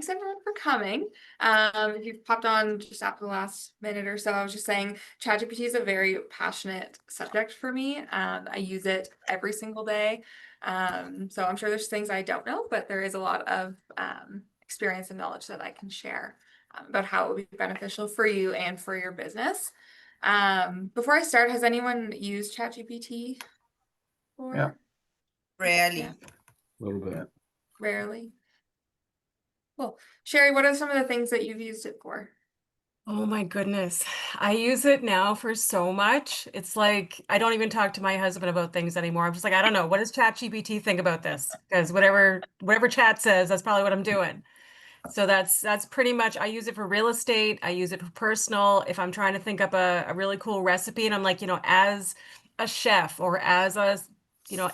thanks everyone for coming. If you've popped on just after the last minute or so, I was just saying ChatGPT is a very passionate subject for me. I use it every single day. So I'm sure there's things I don't know, but there is a lot of experience and knowledge that I can share about how it would be beneficial for you and for your business. Before I start, has anyone used ChatGPT Yeah, before? Rarely. Yeah, a little bit. rarely. Well, Sherry, what are some of the things that you've used it for? Oh my goodness. I use it now for so much. It's like I don't even talk to my husband about things anymore. I'm just like, I don't know. What does ChatGPT think about this? Because whatever chat says, that's probably what I'm doing. So that's pretty much, I use it for real estate. I use it for personal. If I'm trying to think up a really cool recipe and I'm like, as a chef or as a,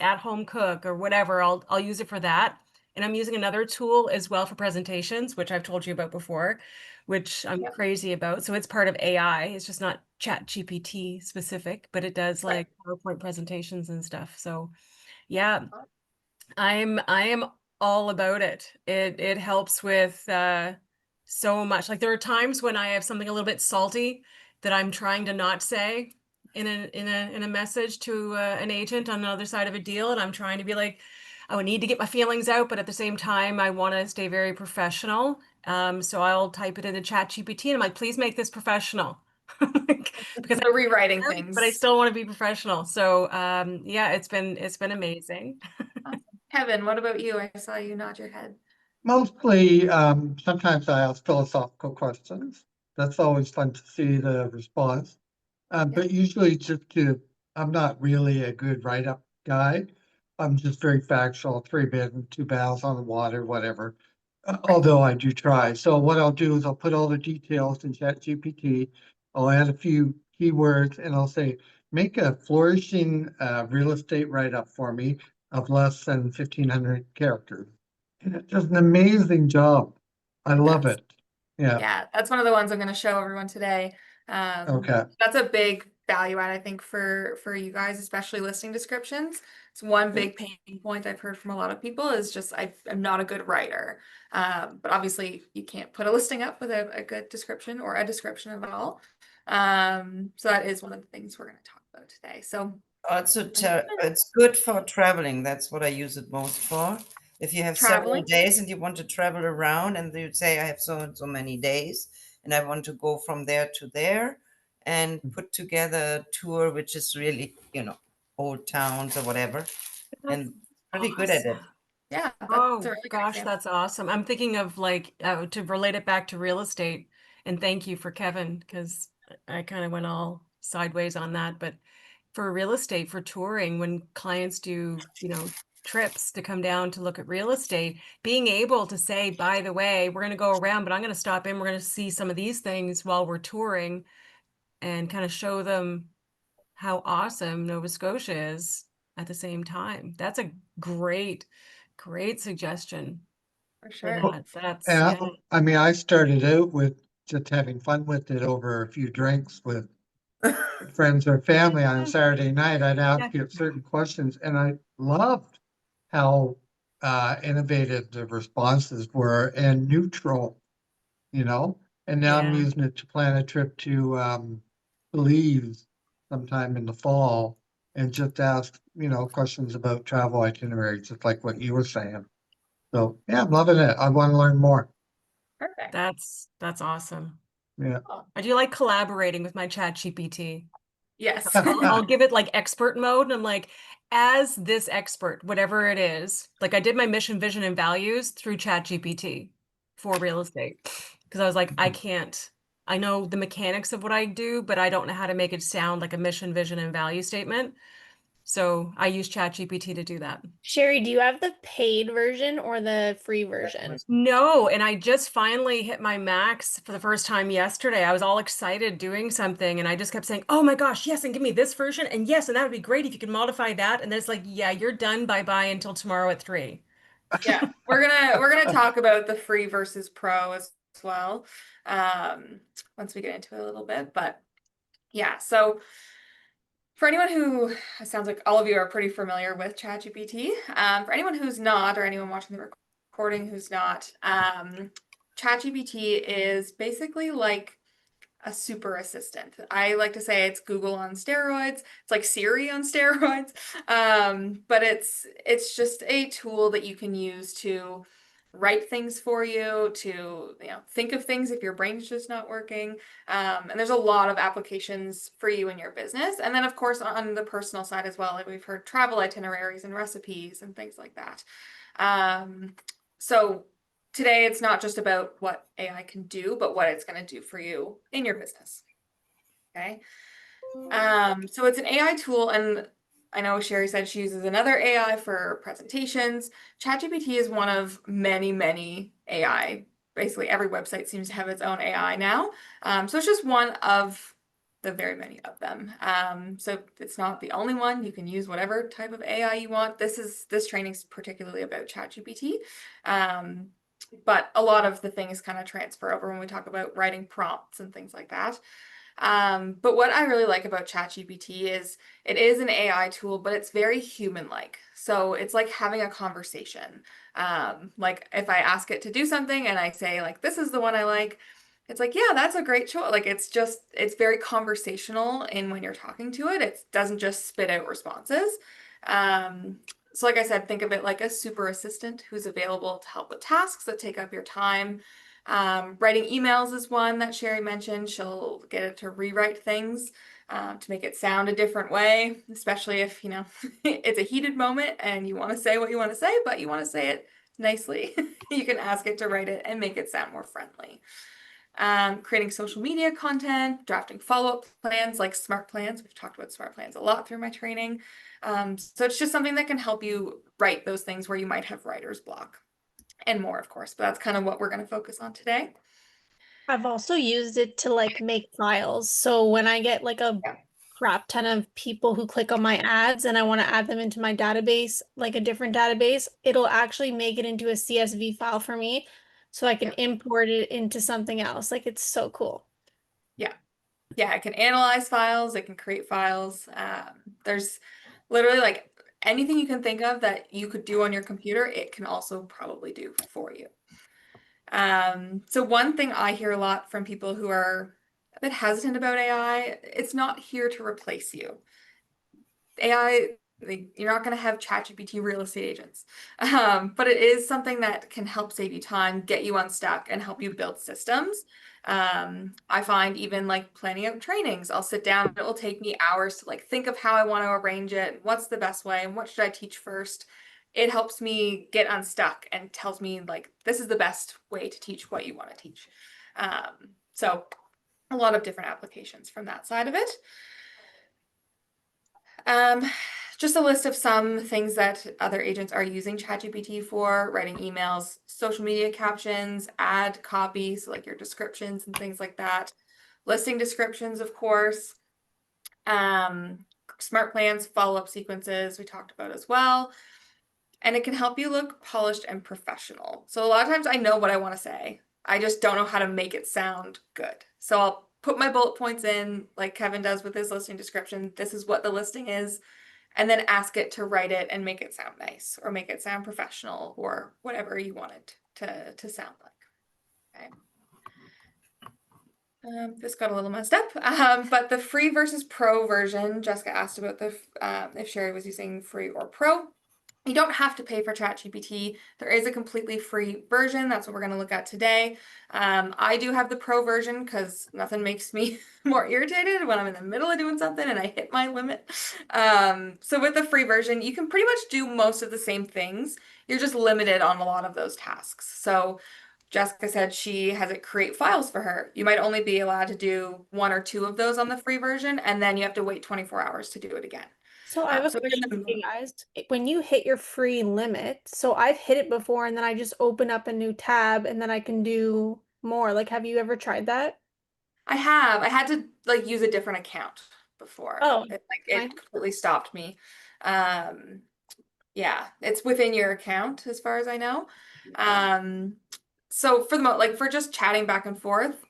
at-home cook or whatever, I'll use it for that. And I'm using another tool as well for presentations, which I've told you about before, which I'm Yep. crazy about. So it's part of AI. It's just not ChatGPT specific, but it does Right. like PowerPoint presentations and stuff. So yeah, I am all about it. It helps with so much. Like there are times when I have something a little bit salty that I'm trying to not say in a message to an agent on the other side of a deal, and I'm trying to be like, I would need to get my feelings out, but at the same time, I want to stay very professional. So I'll type it into ChatGPT, and I'm like, please make this professional. Because The rewriting but I things. still want to be professional. So yeah, it's been amazing. Awesome. Kevin, what about you? I saw you nod your head. Mostly, sometimes I ask philosophical questions. That's always fun to see the response. But usually I'm not really a good write-up guy. I'm just very factual, 3 bid, 2 barrels on the water, whatever. Although I do try. So what I'll do is I'll put all the details in ChatGPT. I'll add a few keywords and I'll say, make a flourishing real estate write-up for me of less than 1,500 characters. And it does an amazing job. I love That's- it. Yeah. Yeah, that's one of the ones I'm going to show everyone today. Okay. That's a big value add, I think, for you guys, especially listing descriptions. It's one big pain point I've heard from a lot of people is just I'm not a good writer. But obviously you can't put a listing up without a good description or a description at all. So that is one of the things we're going to talk about today. So Also, it's good for traveling. That's what I use it most for. If you have several traveling. days and you want to travel around, and you'd say, I have so and so many days, and I want to go from there to there, and put together a tour, which is really, old towns or whatever, and pretty good at it. Yeah, that's a Oh really good gosh, example. that's awesome. I'm thinking of like to relate it back to real estate, and thank you for Kevin, because I kind of went all sideways on that. But for real estate, for touring, when clients do, trips to come down to look at real estate, being able to say, by the way, we're going to go around, but I'm going to stop in, we're going to see some of these things while we're touring, and kind of show them how awesome Nova Scotia is at the same time. That's a great suggestion For for sure. that. That's And yeah. I mean, I started out with just having fun with it over a few drinks with friends or family on a Saturday night. I'd ask Yeah. you certain questions, and I loved how innovative the responses were and neutral, you know. And now I'm Yeah. using it to plan a trip to Belize sometime in the fall and just ask, questions about travel itineraries, just like what you were saying. So yeah, I'm loving it. I want to learn more. Perfect. That's awesome. Yeah. I do like collaborating with my chat GPT. Yes. I'll give it like expert mode, and I'm like, as this expert, whatever it is, like I did my mission, vision, and values through chat GPT for real estate. Because I was like, I know the mechanics of what I do, but I don't know how to make it sound like a mission, vision, and value statement. So I use ChatGPT to do that. Sherry, do you have the paid version or the free version? No, and I just finally hit my max for the first time yesterday. I was all excited doing something, and I just kept saying, "Oh my gosh, yes, and give me this version, and yes, and that would be great if you could modify that." And then it's like, "Yeah, you're done. Bye-bye until tomorrow at 3." Yeah, we're gonna talk about the free versus pro as well, once we get into it a little bit. But yeah, so for anyone who, it sounds like all of you are pretty familiar with ChatGPT. For anyone who's not, or anyone watching the recording who's not, ChatGPT is basically like a super assistant. I like to say it's Google on steroids. It's like Siri on steroids. But it's just a tool that you can use to write things for you, to think of things if your brain's just not working. And there's a lot of applications for you in your business. And then of course on the personal side as well, like we've heard travel itineraries and recipes and things like that. So today, it's not just about what AI can do, but what it's going to do for you in your business. Okay. So it's an AI tool, and I know Sherry said she uses another AI for presentations. ChatGPT is one of many, many AI. Basically, every website seems to have its own AI now. So it's just one of the very many of them. So it's not the only one. You can use whatever type of AI you want. This training is particularly about ChatGPT. But a lot of the things kind of transfer over when we talk about writing prompts and things like that. But what I really like about ChatGPT is it is an AI tool, but it's very human-like. So it's like having a conversation. Like if I ask it to do something and I say like, this is the one I like, it's like, yeah, that's a great choice. Like it's very conversational in when you're talking to it. It doesn't just spit out responses. So like I said, think of it like a super assistant who's available to help with tasks that take up your time. Writing emails is one that Sherry mentioned. She'll get it to rewrite things to make it sound a different way, especially if, it's a heated moment and you want to say what you want to say, but you want to say it nicely. You can ask it to write it and make it sound more friendly. Creating social media content, drafting follow-up plans like smart plans. We've talked about smart plans a lot through my training. So it's just something that can help you write those things where you might have writer's block and more, of course, but that's kind of what we're going to focus on today. I've also used it to like make files. So when I get like a Yeah. crap ton of people who click on my ads and I want to add them into my database, like a different database, it'll actually make it into a CSV file for me so I can import it into something else. Like it's so cool. Yeah, it can analyze files, it can create files. There's literally like anything you can think of that you could do on your computer, it can also probably do for you. So one thing I hear a lot from people who are a bit hesitant about AI, it's not here to replace you. AI, you're not going to have ChatGPT real estate agents, but it is something that can help save you time, get you unstuck, and help you build systems. I find even like planning out trainings, I'll sit down, it will take me hours to like think of how I want to arrange it, what's the best way, and what should I teach first. It helps me get unstuck and tells me like this is the best way to teach what you want to teach. So a lot of different applications from that side of it. Just a list of some things that other agents are using ChatGPT for: writing emails, social media captions, ad copy, so like your descriptions and things like that, listing descriptions, of course, smart plans, follow-up sequences we talked about as well. And it can help you look polished and professional. So a lot of times I know what I want to say. I just don't know how to make it sound good. So I'll put my bullet points in like Kevin does with his listing description. This is what the listing is. And then ask it to write it and make it sound nice or make it sound professional or whatever you want it to sound like. Okay. This got a little messed up, but the free versus pro version, Jessica asked about if Sherry was using free or pro. You don't have to pay for ChatGPT. There is a completely free version. That's what we're going to look at today. I do have the pro version because nothing makes me more irritated when I'm in the middle of doing something and I hit my limit. So with the free version, you can pretty much do most of the same things. You're just limited on a lot of those tasks. So Jessica said she has it create files for her. You might only be allowed to do 1 or 2 of those on the free version, and then you have to wait 24 hours to do it again. So I have a So question for you guys. When you hit your free limit, so I've hit it before and then I just open up a new tab and then I can do more. Like, have you ever tried that? I have. I had to like use a different account before. Oh, It completely stopped me. Yeah, it's within your account as far as I know. So for like for just chatting back and forth,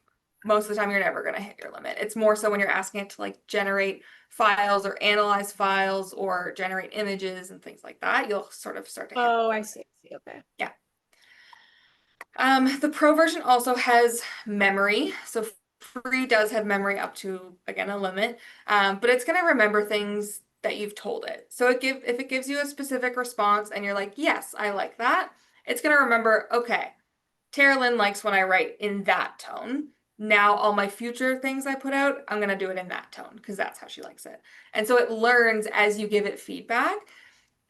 most of the time you're never going to hit your limit. It's more so when you're asking it to like generate files or analyze files or generate images and things like that, you'll sort of start to hit. Oh, I see. Okay. Yeah. The pro version also has memory. So free does have memory up to, again, a limit, but it's going to remember things that you've told it. So if it gives you a specific response and you're like, yes, I like that, it's going to remember, okay, Tara Lynn likes when I write in that tone. Now all my future things I put out, I'm going to do it in that tone because that's how she likes it. And so it learns as you give it feedback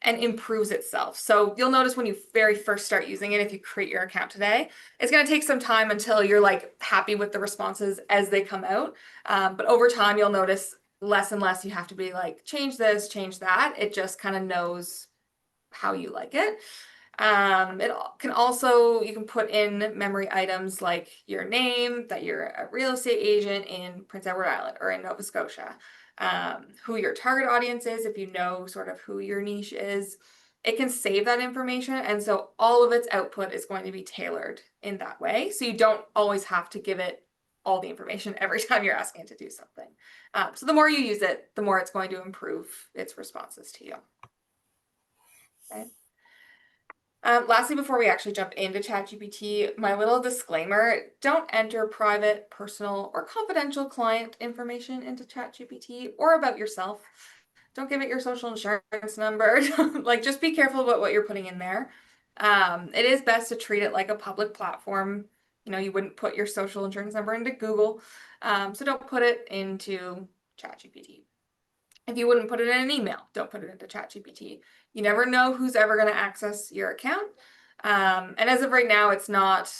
and improves itself. So you'll notice when you very first start using it, if you create your account today, it's going to take some time until you're like happy with the responses as they come out. But over time, you'll notice less and less you have to be like, change this, change that. It just kind of knows how you like it. It can also, you can put in memory items like your name, that you're a real estate agent in Prince Edward Island or in Nova Scotia, who your target audience is, if you know sort of who your niche is. It can save that information, and so all of its output is going to be tailored in that way. So you don't always have to give it all the information every time you're asking it to do something. So the more you use it, the more it's going to improve its responses to you. Okay. Lastly, before we actually jump into ChatGPT, my little disclaimer, don't enter private, personal, or confidential client information into ChatGPT or about yourself. Don't give it your social insurance number. Like, just be careful about what you're putting in there. It is best to treat it like a public platform. You know, you wouldn't put your social insurance number into Google. So don't put it into ChatGPT. If you wouldn't put it in an email, don't put it into ChatGPT. You never know who's ever going to access your account. And as of right now, it's not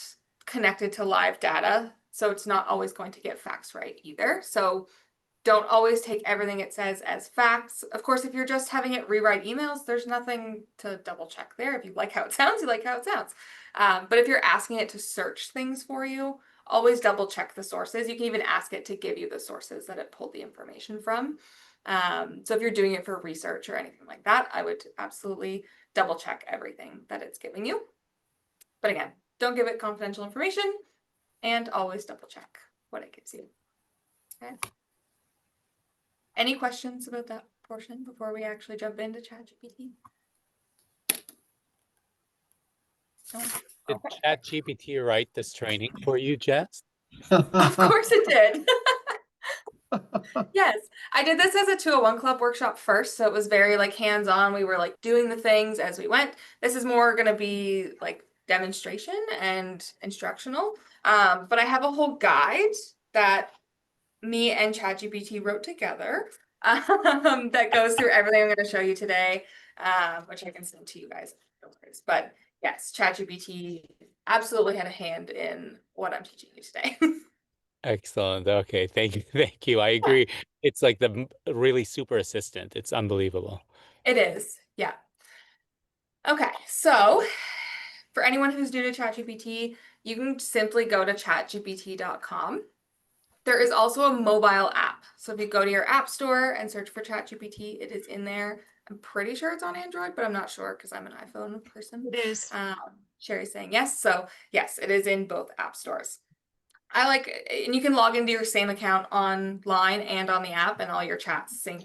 connected to live data, so it's not always going to get facts right either. So don't always take everything it says as facts. Of course, if you're just having it rewrite emails, there's nothing to double check there. If you like how it sounds, you like how it sounds. But if you're asking it to search things for you, always double check the sources. You can even ask it to give you the sources that it pulled the information from. So if you're doing it for research or anything like that, I would absolutely double check everything that it's giving you. But again, don't give it confidential information and always double check what it gives you. Okay. Any questions about that portion before we actually jump into ChatGPT? No? Did Okay. ChatGPT write this training for you, Jess? Of course it did. Yes, I did this as a 201 Club workshop first, so it was very like hands-on. We were like doing the things as we went. This is more going to be like demonstration and instructional. But I have a whole guide that me and ChatGPT wrote together that goes through everything I'm going to show you today, which I can send to you guys. But yes, ChatGPT absolutely had a hand in what I'm teaching you today. Excellent. Okay, thank you. Thank you. I agree. It's like the really super assistant. It's unbelievable. It is, yeah. Okay, so for anyone who's new to ChatGPT, you can simply go to chatgpt.com. There is also a mobile app. So if you go to your app store and search for ChatGPT, it is in there. I'm pretty sure it's on Android, but I'm not sure because I'm an iPhone person. It is. Sherry's saying yes. So yes, it is in both app stores. And you can log into your same account online and on the app, and all your chats sync.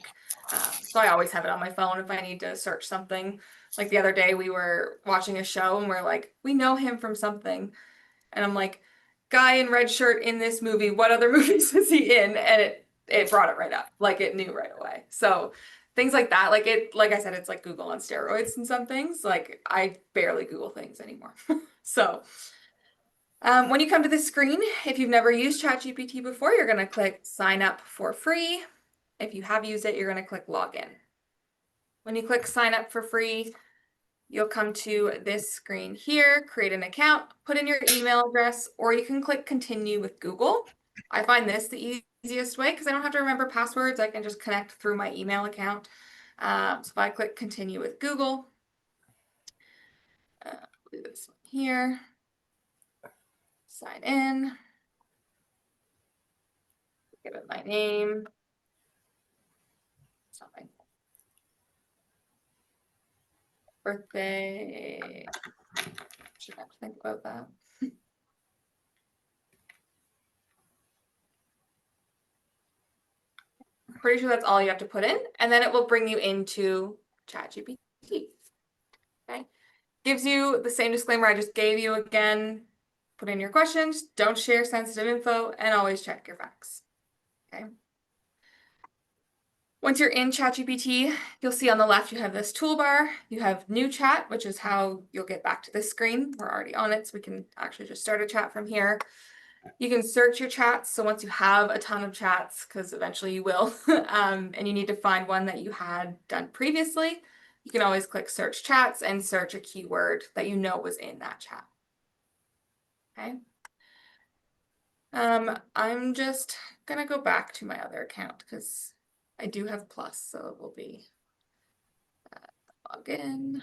So I always have it on my phone if I need to search something. Like the other day, we were watching a show and we're like, we know him from something. And I'm like, guy in red shirt in this movie, what other movies is he in? And it brought it right up. Like it knew right away. So things like that, like I said, it's like Google on steroids and some things. Like I barely Google things anymore. So when you come to this screen, if you've never used ChatGPT before, you're going to click sign up for free. If you have used it, you're going to click login. When you click sign up for free, you'll come to this screen here, create an account, put in your email address, or you can click continue with Google. I find this the easiest way because I don't have to remember passwords. I can just connect through my email account. So if I click continue with Google, do this one here, sign in, give it my name. It's not my birthday. Should have to think about that. Pretty sure that's all you have to put in, and then it will bring you into ChatGPT. Okay, gives you the same disclaimer I just gave you again. put in your questions, don't share sensitive info, and always check your facts. Okay. Once you're in ChatGPT, you'll see on the left you have this toolbar. You have new chat, which is how you'll get back to this screen. We're already on it, so we can actually just start a chat from here. You can search your chats. So once you have a ton of chats, because eventually you will, and you need to find one that you had done previously, you can always click search chats and search a keyword that you know was in that chat. Okay. I'm just gonna go back to my other account because I do have Plus, so it will be log in.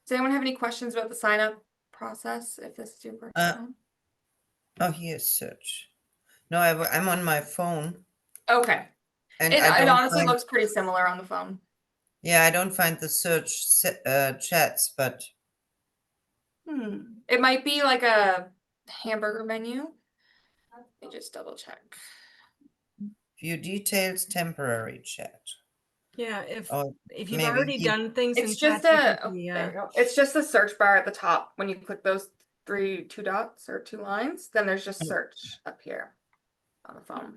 Does anyone have any questions about the sign up process if this is your first time? Oh, here's search. No, I'm on my phone. Okay. And It I don't honestly find, looks pretty similar on the phone. yeah, I don't find the search chats, but It might be like a hamburger menu. Let me just double check. view details, temporary chat. Yeah, if Oh, if you've maybe already here. done things in It's just a, oh, ChatGPT, there you go. It's just the search bar at the top. When you click those two dots or two lines, then there's just search up here on the phone.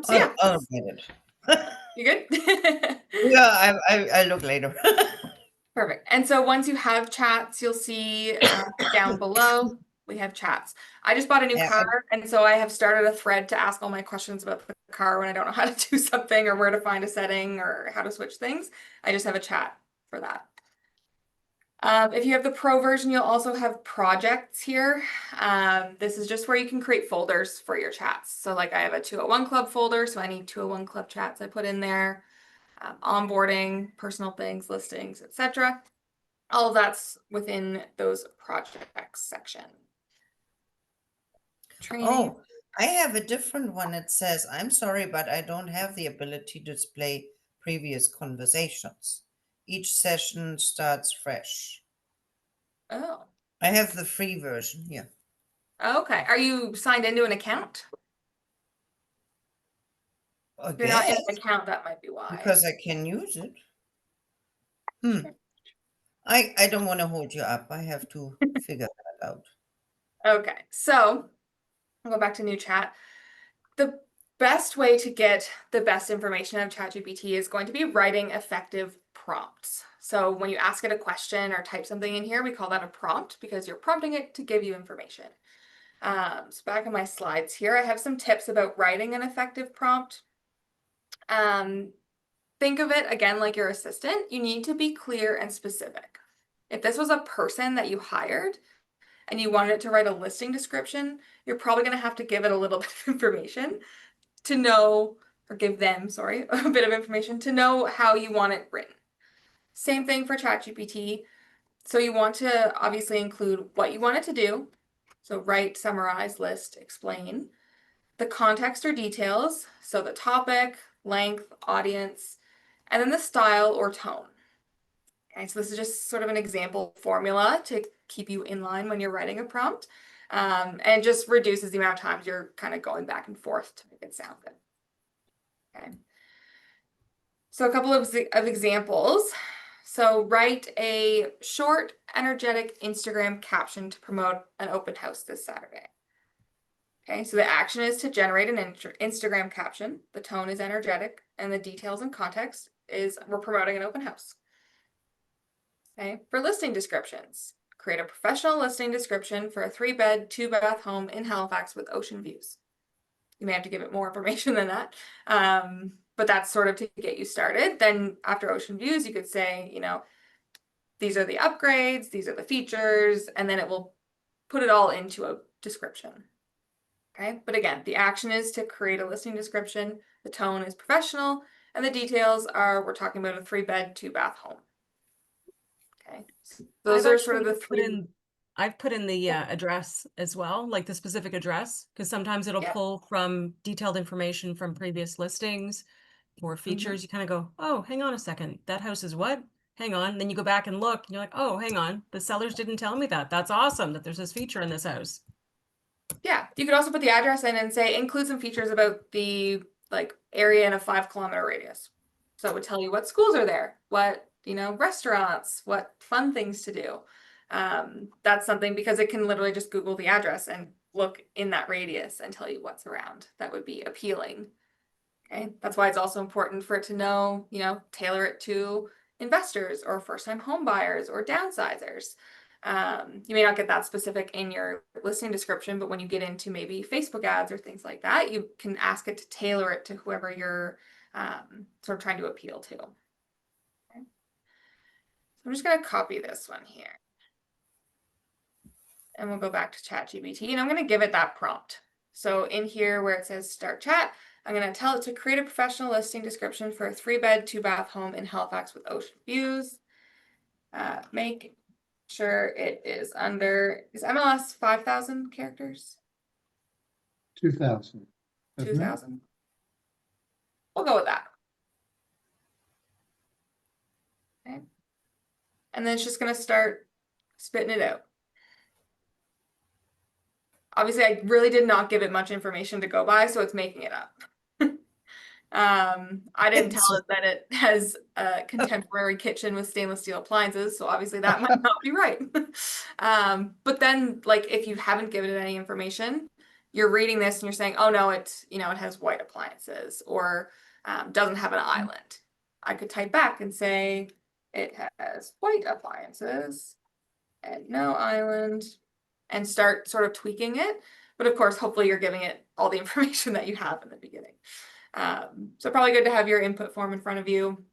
So yeah, I'll get it. you good? Yeah, I look later. Perfect. And so once you have chats, you'll see down below, we have chats. I just bought a new Yeah, car, and so I have started a thread to ask all my questions about the car when I don't know how to do something or where to find a setting or how to switch things. I just have a chat for that. If you have the pro version, you'll also have projects here. This is just where you can create folders for your chats. So like I have a 201 Club folder, so any 201 Club chats I put in there. Onboarding, personal things, listings, etc. All of that's within those projects section. Training. Oh, I have a different one. It says, I'm sorry, but I don't have the ability to display previous conversations. Each session starts fresh. Oh, I have the free version here. okay. Are you signed into an account? If you're not in Yes, an account, that might be why. because I can use it. I don't want to hold you up. I have to figure that out. Okay, so I'll go back to new chat. The best way to get the best information out of ChatGPT is going to be writing effective prompts. So when you ask it a question or type something in here, we call that a prompt because you're prompting it to give you information. So back on my slides here, I have some tips about writing an effective prompt. Think of it again like your assistant. You need to be clear and specific. If this was a person that you hired and you wanted it to write a listing description, you're probably going to have to give it a little bit of information to know, or give them, sorry, a bit of information to know how you want it written. Same thing for ChatGPT. So you want to obviously include what you want it to do. So write, summarize, list, explain. The context or details, so the topic, length, audience, and then the style or tone. Okay, so this is just sort of an example formula to keep you in line when you're writing a prompt. And it just reduces the amount of times you're kind of going back and forth to make it sound good. Okay. So a couple of examples. So write a short, energetic Instagram caption to promote an open house this Saturday. Okay, so the action is to generate an Instagram caption. The tone is energetic, and the details and context is we're promoting an open house. Okay, for listing descriptions, create a professional listing description for a 3-bed, 2-bath home in Halifax with ocean views. You may have to give it more information than that, but that's sort of to get you started. Then after ocean views, you could say, you know, these are the upgrades, these are the features, and then it will put it all into a description. Okay, but again, the action is to create a listing description, the tone is professional, and the details are we're talking about a 3-bed, 2-bath home. Okay, so those are sort of the three. I've put in the address as well, like the specific address, because sometimes it'll pull from detailed information from previous listings or features. You kind of go, oh, hang on a second, that house is what? Hang on. Then you go back and look, and you're like, oh, hang on, the sellers didn't tell me that. That's awesome that there's this feature in this house. Yeah, you could also put the address in and say include some features about the like area in a 5-kilometer radius. So it would tell you what schools are there, what, restaurants, what fun things to do. That's something, because it can literally just Google the address and look in that radius and tell you what's around. That would be appealing. Okay, that's why it's also important for it to know, tailor it to investors or first-time home buyers or downsizers. You may not get that specific in your listing description, but when you get into maybe Facebook ads or things like that, you can ask it to tailor it to whoever you're sort of trying to appeal to. Okay. So I'm just going to copy this one here. And we'll go back to ChatGPT, and I'm going to give it that prompt. So in here where it says start chat, I'm going to tell it to create a professional listing description for a 3-bed, 2-bath home in Halifax with ocean views. Make sure it is MLS 5,000 characters? 2,000. 2,000? We'll go with that. Okay. And then it's just going to start spitting it out. Obviously, I really did not give it much information to go by, so it's making it up. I didn't tell it that it has a contemporary kitchen with stainless steel appliances, so obviously that might not be right. But then, like, if you haven't given it any information, you're reading this and you're saying, oh no, it has white appliances, or doesn't have an island. I could type back and say it has white appliances and no island, and start sort of tweaking it. But of course, hopefully you're giving it all the information that you have in the beginning. So probably good to have your input form in front of you,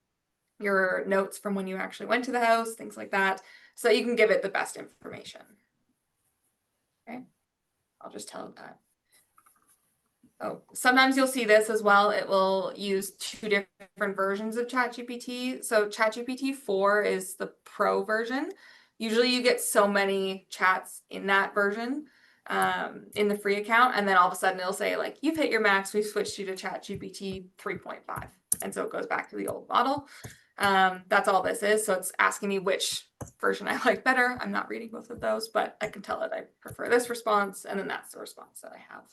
your notes from when you actually went to the house, things like that, so that you can give it the best information. Okay, I'll just tell it that. Oh, sometimes you'll see this as well. It will use 2 different versions of ChatGPT. So ChatGPT 4 is the pro version. Usually you get so many chats in that version, in the free account, and then all of a sudden it'll say, like, you've hit your max, we've switched you to ChatGPT 3.5. And so it goes back to the old model. That's all this is. So it's asking me which version I like better. I'm not reading both of those, but I can tell it I prefer this response, and then that's the response that I have.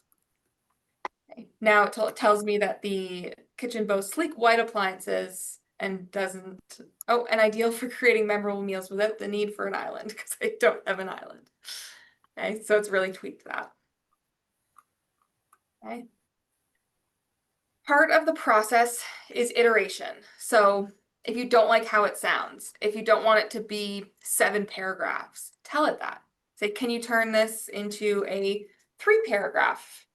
Okay. Now it tells me that the kitchen boasts sleek white appliances and doesn't, and ideal for creating memorable meals without the need for an island, because I don't have an island. Okay, so it's really tweaked that. Okay. Part of the process is iteration. So if you don't like how it sounds, if you don't want it to be 7 paragraphs, tell it that. Say, can you turn this into a 3-paragraph?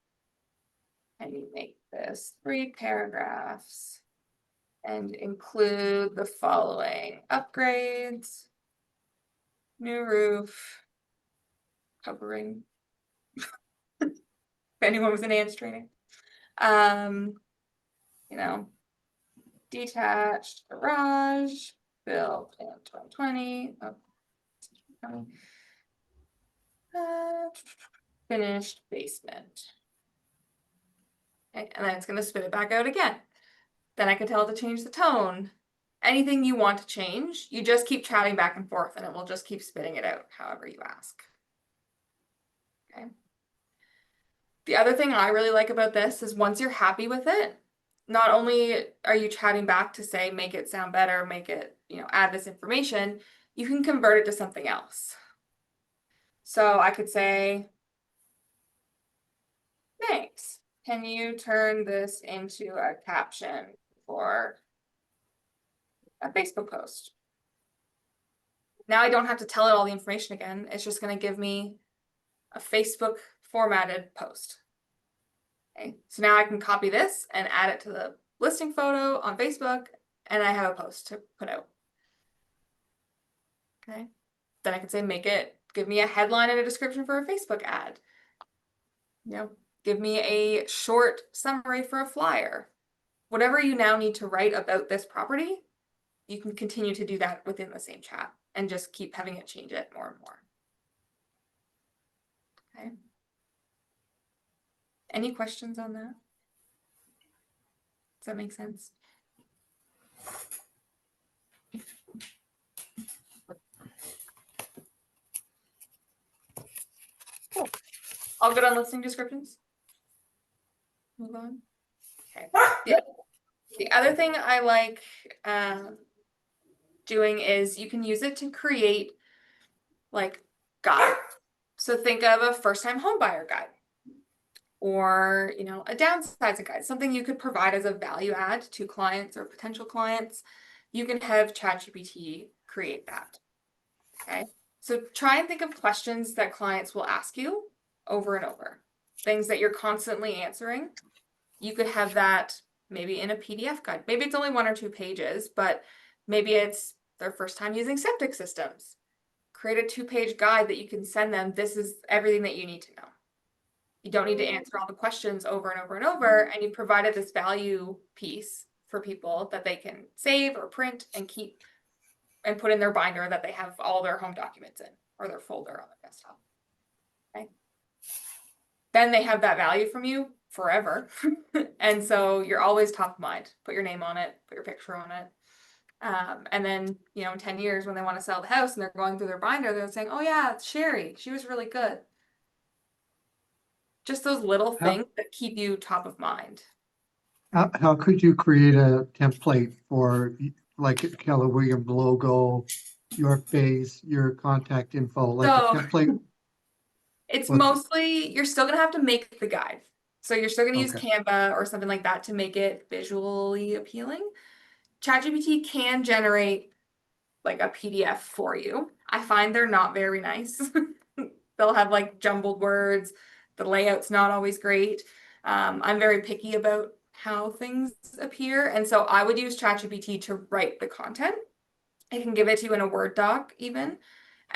Can you make this 3 paragraphs and include the following upgrades? New roof, covering. If anyone was in ants training. Detached garage, built in 2020. Finished basement. Okay, and then it's going to spit it back out again. Then I can tell it to change the tone. Anything you want to change, you just keep chatting back and forth, and it will just keep spitting it out however you ask. Okay. The other thing I really like about this is once you're happy with it, not only are you chatting back to say, make it sound better, make it, add this information, you can convert it to something else. So I could say, thanks. Can you turn this into a caption for a Facebook post? Now I don't have to tell it all the information again. It's just going to give me a Facebook formatted post. Okay, so now I can copy this and add it to the listing photo on Facebook, and I have a post to put out. Okay, then I can say, give me a headline and a description for a Facebook ad. Give me a short summary for a flyer. Whatever you now need to write about this property, you can continue to do that within the same chat and just keep having it change it more and more. Okay. Any questions on that? Does that make sense? Cool. All good on listing descriptions? Move on. Okay. The other thing I like doing is you can use it to create like guide. So think of a first-time home buyer guide or, you know, a downsizing guide, something you could provide as a value add to clients or potential clients. You can have ChatGPT create that. Okay. So try and think of questions that clients will ask you over and over, things that you're constantly answering. You could have that maybe in a PDF guide. Maybe it's only 1 or 2 pages, but maybe it's their first time using septic systems. Create a 2-page guide that you can send them. This is everything that you need to know. You don't need to answer all the questions over and over and over, and you provided this value piece for people that they can save or print and keep and put in their binder that they have all their home documents in, or their folder on the desktop. Okay. Then they have that value from you forever. And so you're always top of mind. Put your name on it, put your picture on it. And then, you know, in 10 years when they want to sell the house and they're going through their binder, they're saying, oh yeah, Sherry, she was really good. Just those little How- things that keep you top of mind. How could you create a template for like a Keller Williams logo, your face, your contact info, like a So- template? It's What's- mostly, you're still going to have to make the guide. So you're still going to use Okay. Canva or something like that to make it visually appealing. ChatGPT can generate like a PDF for you. I find they're not very nice. They'll have like jumbled words. The layout's not always great. I'm very picky about how things appear. And so I would use ChatGPT to write the content. I can give it to you in a Word doc even.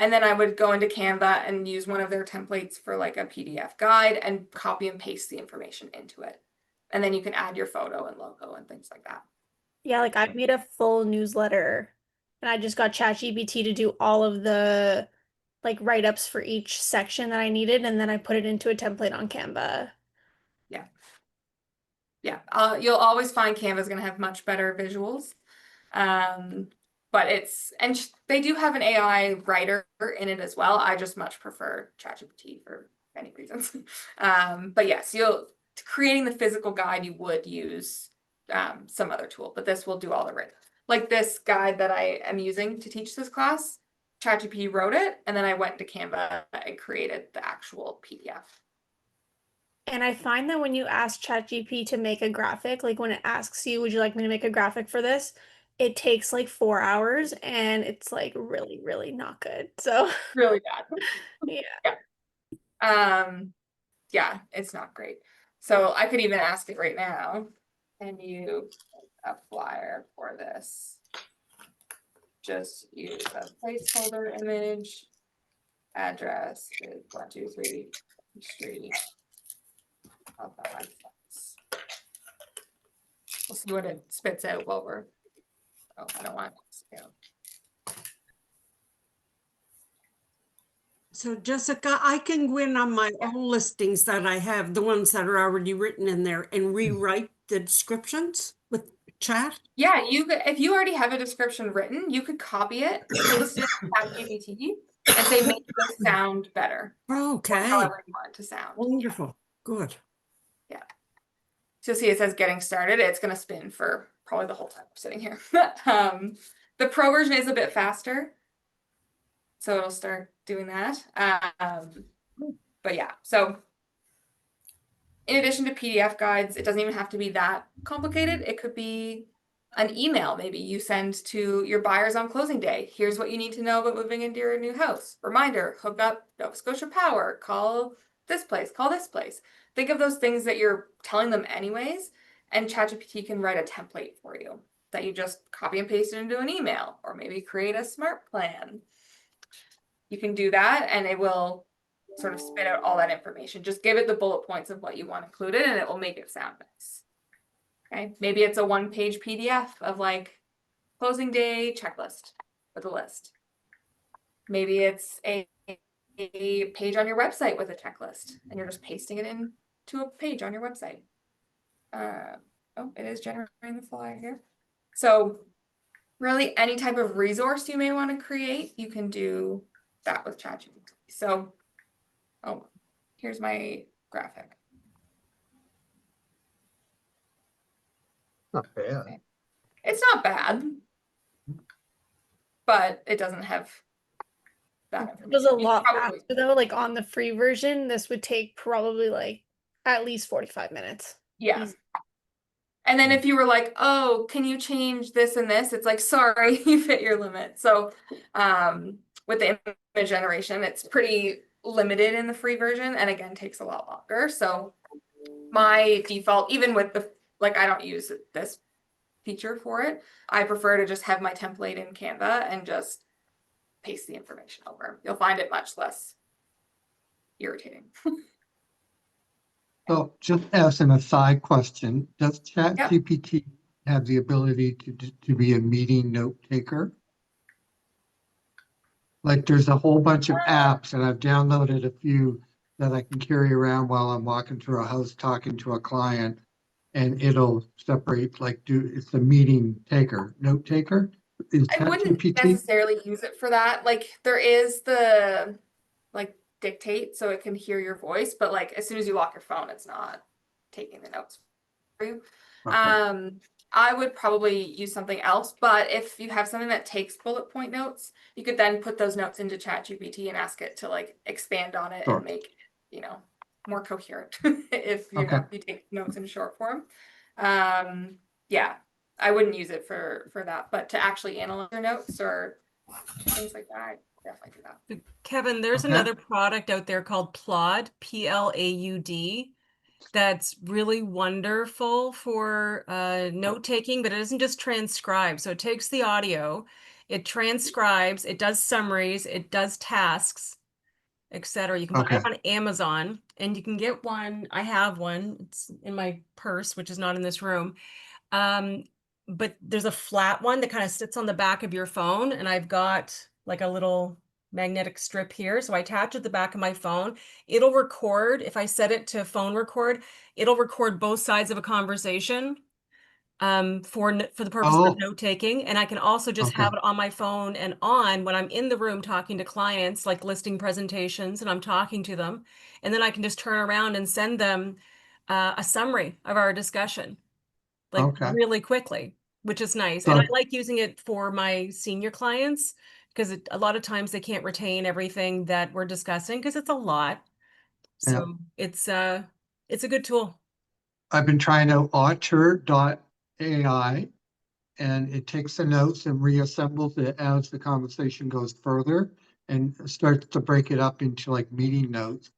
And then I would go into Canva and use one of their templates for like a PDF guide and copy and paste the information into it. And then you can add your photo and logo and things like that. Yeah, like I made a full newsletter and I just got ChatGPT to do all of the like write-ups for each section that I needed, and then I put it into a template on Canva. Yeah, you'll always find Canva's going to have much better visuals. But it's, and they do have an AI writer in it as well. I just much prefer ChatGPT for many reasons. But yes, creating the physical guide, you would use some other tool, but this will do all the written. Like this guide that I am using to teach this class, ChatGPT wrote it, and then I went to Canva and created the actual PDF. And I find that when you ask ChatGPT to make a graphic, like when it asks you, would you like me to make a graphic for this? It takes like 4 hours and it's like really, really not good. So Really bad. yeah. Yeah, it's not great. So I could even ask it right now. Can you make a flyer for this? Just use a placeholder image. Address is 123 Street. Of the Heights. We'll see what it spits out while we're. Oh, I don't want to. So Jessica, I can go in on my Yeah. own listings that I have, the ones that are already written in there, and rewrite the descriptions with chat. Yeah, if you already have a description written, you could copy it, paste it in ChatGPT, and say make this sound better. Or Okay, however you want it to sound. wonderful, good. So see, it says getting started. It's going to spin for probably the whole time we're sitting here. The pro version is a bit faster. So it'll start doing that. But yeah, so in addition to PDF guides, it doesn't even have to be that complicated. It could be an email maybe you send to your buyers on closing day. Here's what you need to know about moving into your new house. Reminder, hook up Nova Scotia Power, call this place, call this place. Think of those things that you're telling them anyways, and ChatGPT can write a template for you that you just copy and paste it into an email, or maybe create a smart plan. You can do that and it will sort of spit out all that information. Just give it the bullet points of what you want included and it will make it sound nice. Okay, maybe it's a 1-page PDF of like closing day checklist with a list. Maybe it's a page on your website with a checklist and you're just pasting it into a page on your website. Oh, it is generating the flyer here. So really any type of resource you may want to create, you can do that with ChatGPT. So, oh, here's my graphic. Not bad. Okay. It's not bad, but it doesn't have that It was a information. You lot probably- faster though. Like on the free version, this would take probably like at least 45 minutes. Yeah. Easy. And then if you were like, oh, can you change this and this? It's like, sorry, you've hit your limit. So with the image generation, it's pretty limited in the free version, and again, takes a lot longer. So my default, even with the, like, I don't use this feature for it. I prefer to just have my template in Canva and just paste the information over. You'll find it much less irritating. So just as an aside question, does ChatGPT have the ability to be a meeting note taker? Like there's a whole bunch of apps and I've downloaded a few that I can carry around while I'm walking through a house talking to a client, and it'll separate, like, it's a meeting taker, note taker. Is I wouldn't ChatGPT? necessarily use it for that. Like there is the like dictate so it can hear your voice, but like as soon as you lock your phone, it's not taking the notes for you. Okay. I would probably use something else, but if you have something that takes bullet point notes, you could then put those notes into ChatGPT and ask it to like expand on it Sure. and make, you know, more coherent if you Okay. you take notes in short form. Yeah, I wouldn't use it for that, but to actually analyze your notes or things like that, I definitely do that. Kevin, there's Okay. another product out there called Plaud, Plaud, that's really wonderful for note taking, but it doesn't just transcribe. So it takes the audio, it transcribes, it does summaries, it does tasks, etc. You can buy Okay. it on Amazon, and you can get one. I have one. It's in my purse, which is not in this room. But there's a flat one that kind of sits on the back of your phone, and I've got like a little magnetic strip here. So I attach it to the back of my phone. It'll record, if I set it to phone record, it'll record both sides of a conversation for the purpose Oh, of note taking. And I can also just okay. have it on my phone and on when I'm in the room talking to clients, like listing presentations, and I'm talking to them. And then I can just turn around and send them a summary of our discussion, like Okay. really quickly, which is nice. So And I like using it for my senior clients because a lot of times they can't retain everything that we're discussing because it's a lot. yeah, So it's a good tool. I've been trying to author.ai, and it takes the notes and reassembles it as the conversation goes further and starts to break it up into like meeting notes.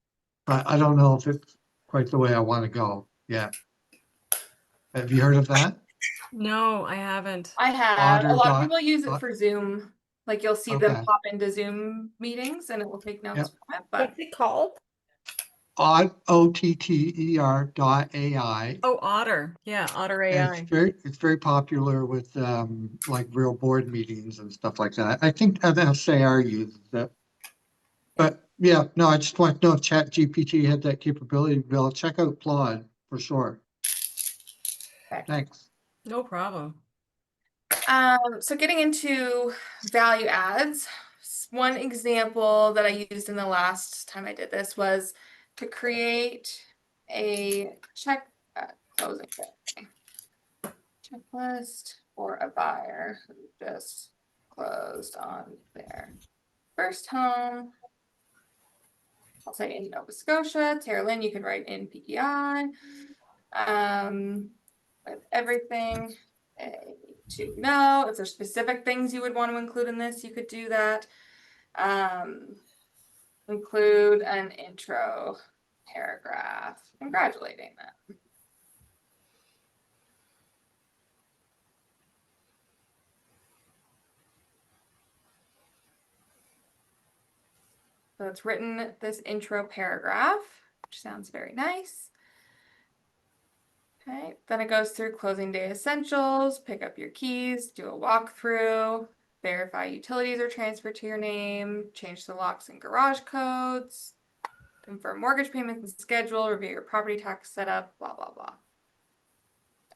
But I don't know if it's quite the way I want to go. Yeah. Have you heard of that? No, I haven't. I have. A Otter lot of dot. people use it for Zoom. Like you'll see them Okay. pop into Zoom meetings and it will take notes Yep. from it. But What's it called? OTTER.ai. Oh, Otter. Yeah, Otter And AI. it's very popular with like real board meetings and stuff like that. I think NSAR uses it. But yeah, no, I just want to know if ChatGPT had that capability. Bill, check out Claude for sure. okay. Thanks. No problem. So getting into value adds, one example that I used in the last time I did this was to create a closing checklist for a buyer who just closed on their first home. I'll say in Nova Scotia. Tara Lynn, you can write in PEI. With everything to know. If there's specific things you would want to include in this, you could do that. Include an intro paragraph congratulating them. So it's written this intro paragraph, which sounds very nice. Okay, then it goes through closing day essentials, pick up your keys, do a walkthrough, verify utilities are transferred to your name, change the locks and garage codes, confirm mortgage payments and schedule, review your property tax setup, blah, blah, blah.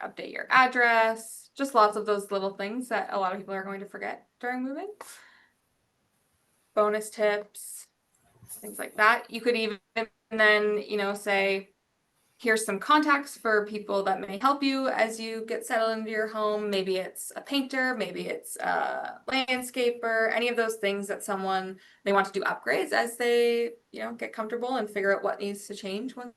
Update your address, just lots of those little things that a lot of people are going to forget during moving. Bonus tips, things like that. You could even then, you know, say, here's some contacts for people that may help you as you get settled into your home. Maybe it's a painter, maybe it's a landscaper, any of those things that someone may want to do upgrades as they, you know, get comfortable and figure out what needs to change when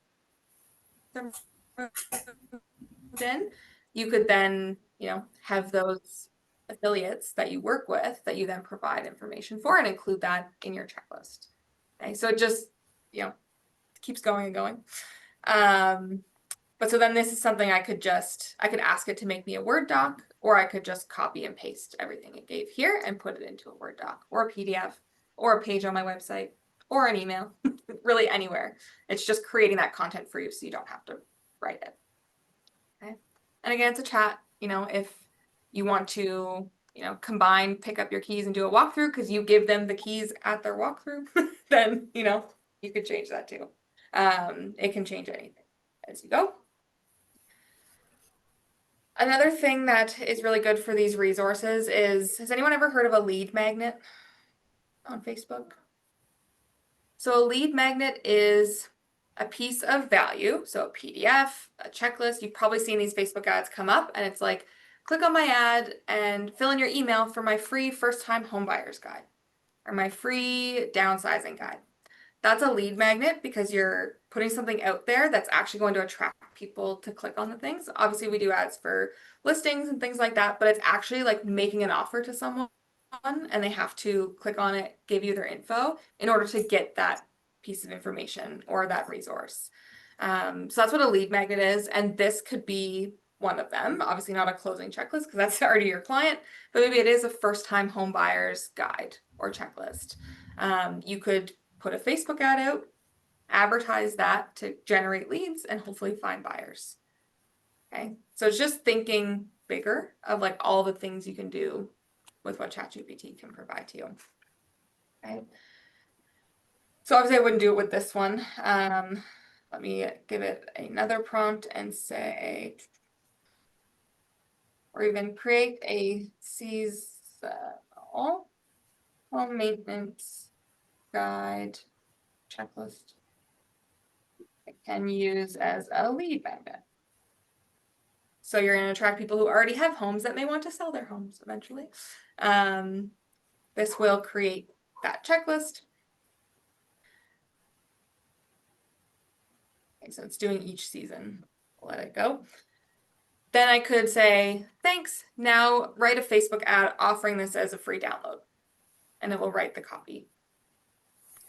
they're moved in. You could then, you know, have those affiliates that you work with that you then provide information for and include that in your checklist. Okay, so it just, you know, keeps going and going. But so then this is something I could ask it to make me a Word doc, or I could just copy and paste everything it gave here and put it into a Word doc or a PDF or a page on my website or an email, really anywhere. It's just creating that content for you so you don't have to write it. Okay. And again, it's a chat, you know, if you want to, you know, combine, pick up your keys and do a walkthrough because you give them the keys at their walkthrough, then, you know, you could change that too. It can change anything as you go. Another thing that is really good for these resources is, has anyone ever heard of a lead magnet on Facebook? So a lead magnet is a piece of value, so a PDF, a checklist. You've probably seen these Facebook ads come up and it's like, click on my ad and fill in your email for my free first-time homebuyers guide or my free downsizing guide. That's a lead magnet because you're putting something out there that's actually going to attract people to click on the things. Obviously, we do ads for listings and things like that, but it's actually like making an offer to someone and they have to click on it, give you their info in order to get that piece of information or that resource. So that's what a lead magnet is. And this could be one of them. Obviously not a closing checklist because that's already your client, but maybe it is a first-time home buyer's guide or checklist. You could put a Facebook ad out, advertise that to generate leads and hopefully find buyers. Okay, so it's just thinking bigger of like all the things you can do with what ChatGPT can provide to you. Okay, so obviously I wouldn't do it with this one. Let me give it another prompt and say, or even create a seasonal home maintenance guide checklist I can use as a lead magnet. So you're going to attract people who already have homes that may want to sell their homes eventually. This will create that checklist. Okay, so it's doing each season. Let it go. Then I could say, thanks, now write a Facebook ad offering this as a free download. And it will write the copy.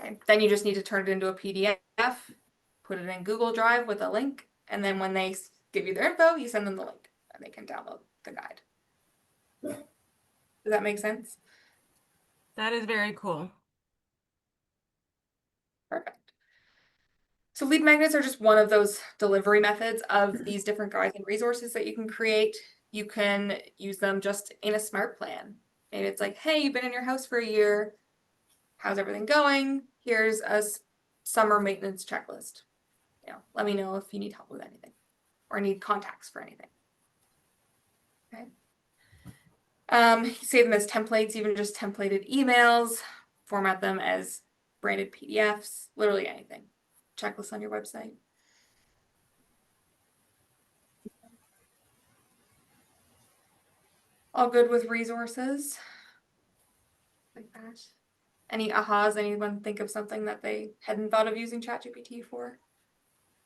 Okay. Then you just need to turn it into a PDF, put it in Google Drive with a link, and then when they give you their info, you send them the link and they can download the guide. Does that make sense? That is very cool. Perfect. So lead magnets are just one of those delivery methods of these different guides and resources that you can create. You can use them just in a smart plan. Maybe it's like, hey, you've been in your house for a year. How's everything going? Here's a summer maintenance checklist. You know, let me know if you need help with anything or need contacts for anything. Okay. You save them as templates, even just templated emails, format them as branded PDFs, literally anything. Checklist on your website. All good with resources like that. Any ahas? Anyone think of something that they hadn't thought of using ChatGPT for?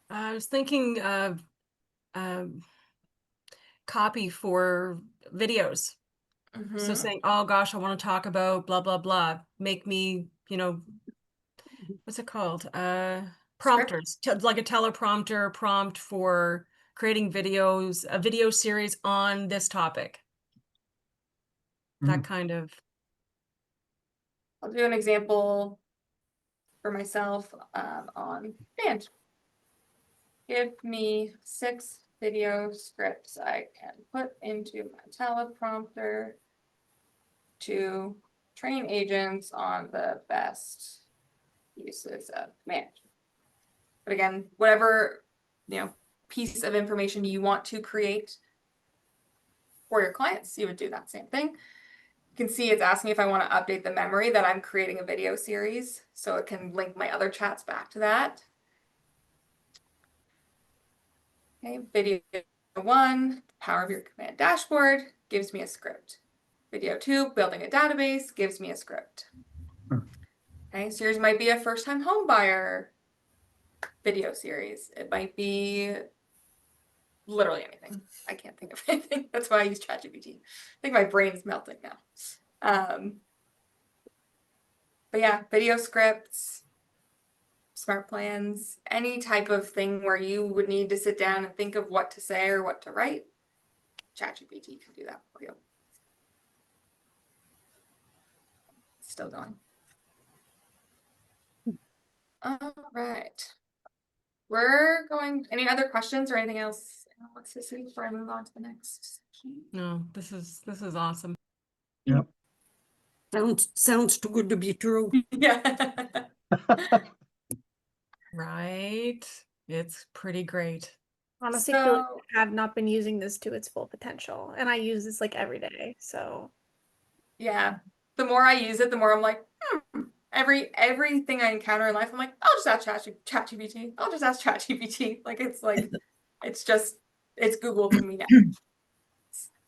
I was thinking of copy for videos. So saying, oh gosh, I want to talk about blah, blah, blah. Make me, you know, what's it called? Prompters, like a teleprompter prompt for creating videos, a video series on this topic. That kind of. I'll do an example for myself on band. Give me 6 video scripts I can put into my teleprompter to train agents on the best uses of command. But again, whatever, you know, piece of information you want to create for your clients, you would do that same thing. You can see it's asking if I want to update the memory that I'm creating a video series, so it can link my other chats back to that. Okay, video 1, power of your command dashboard, gives me a script. Video 2, building a database, gives me a script. Okay, so yours might be a first-time home buyer video series. It might be literally anything. I can't think of anything. That's why I use ChatGPT. I think my brain's melting now. But yeah, video scripts, smart plans, any type of thing where you would need to sit down and think of what to say or what to write, ChatGPT can do that for you. Still going. All right. We're going, any other questions or anything else anyone wants to see before I move on to the next section? No, this is awesome. Yep. Sounds too good to be true. Yeah. Right? It's pretty great. Honestly, feel like So, I have not been using this to its full potential, and I use this like every day. So yeah, the more I use it, the more I'm like, everything I encounter in life, I'm like, I'll just ask ChatGPT. I'll just ask ChatGPT. It's Google to me now.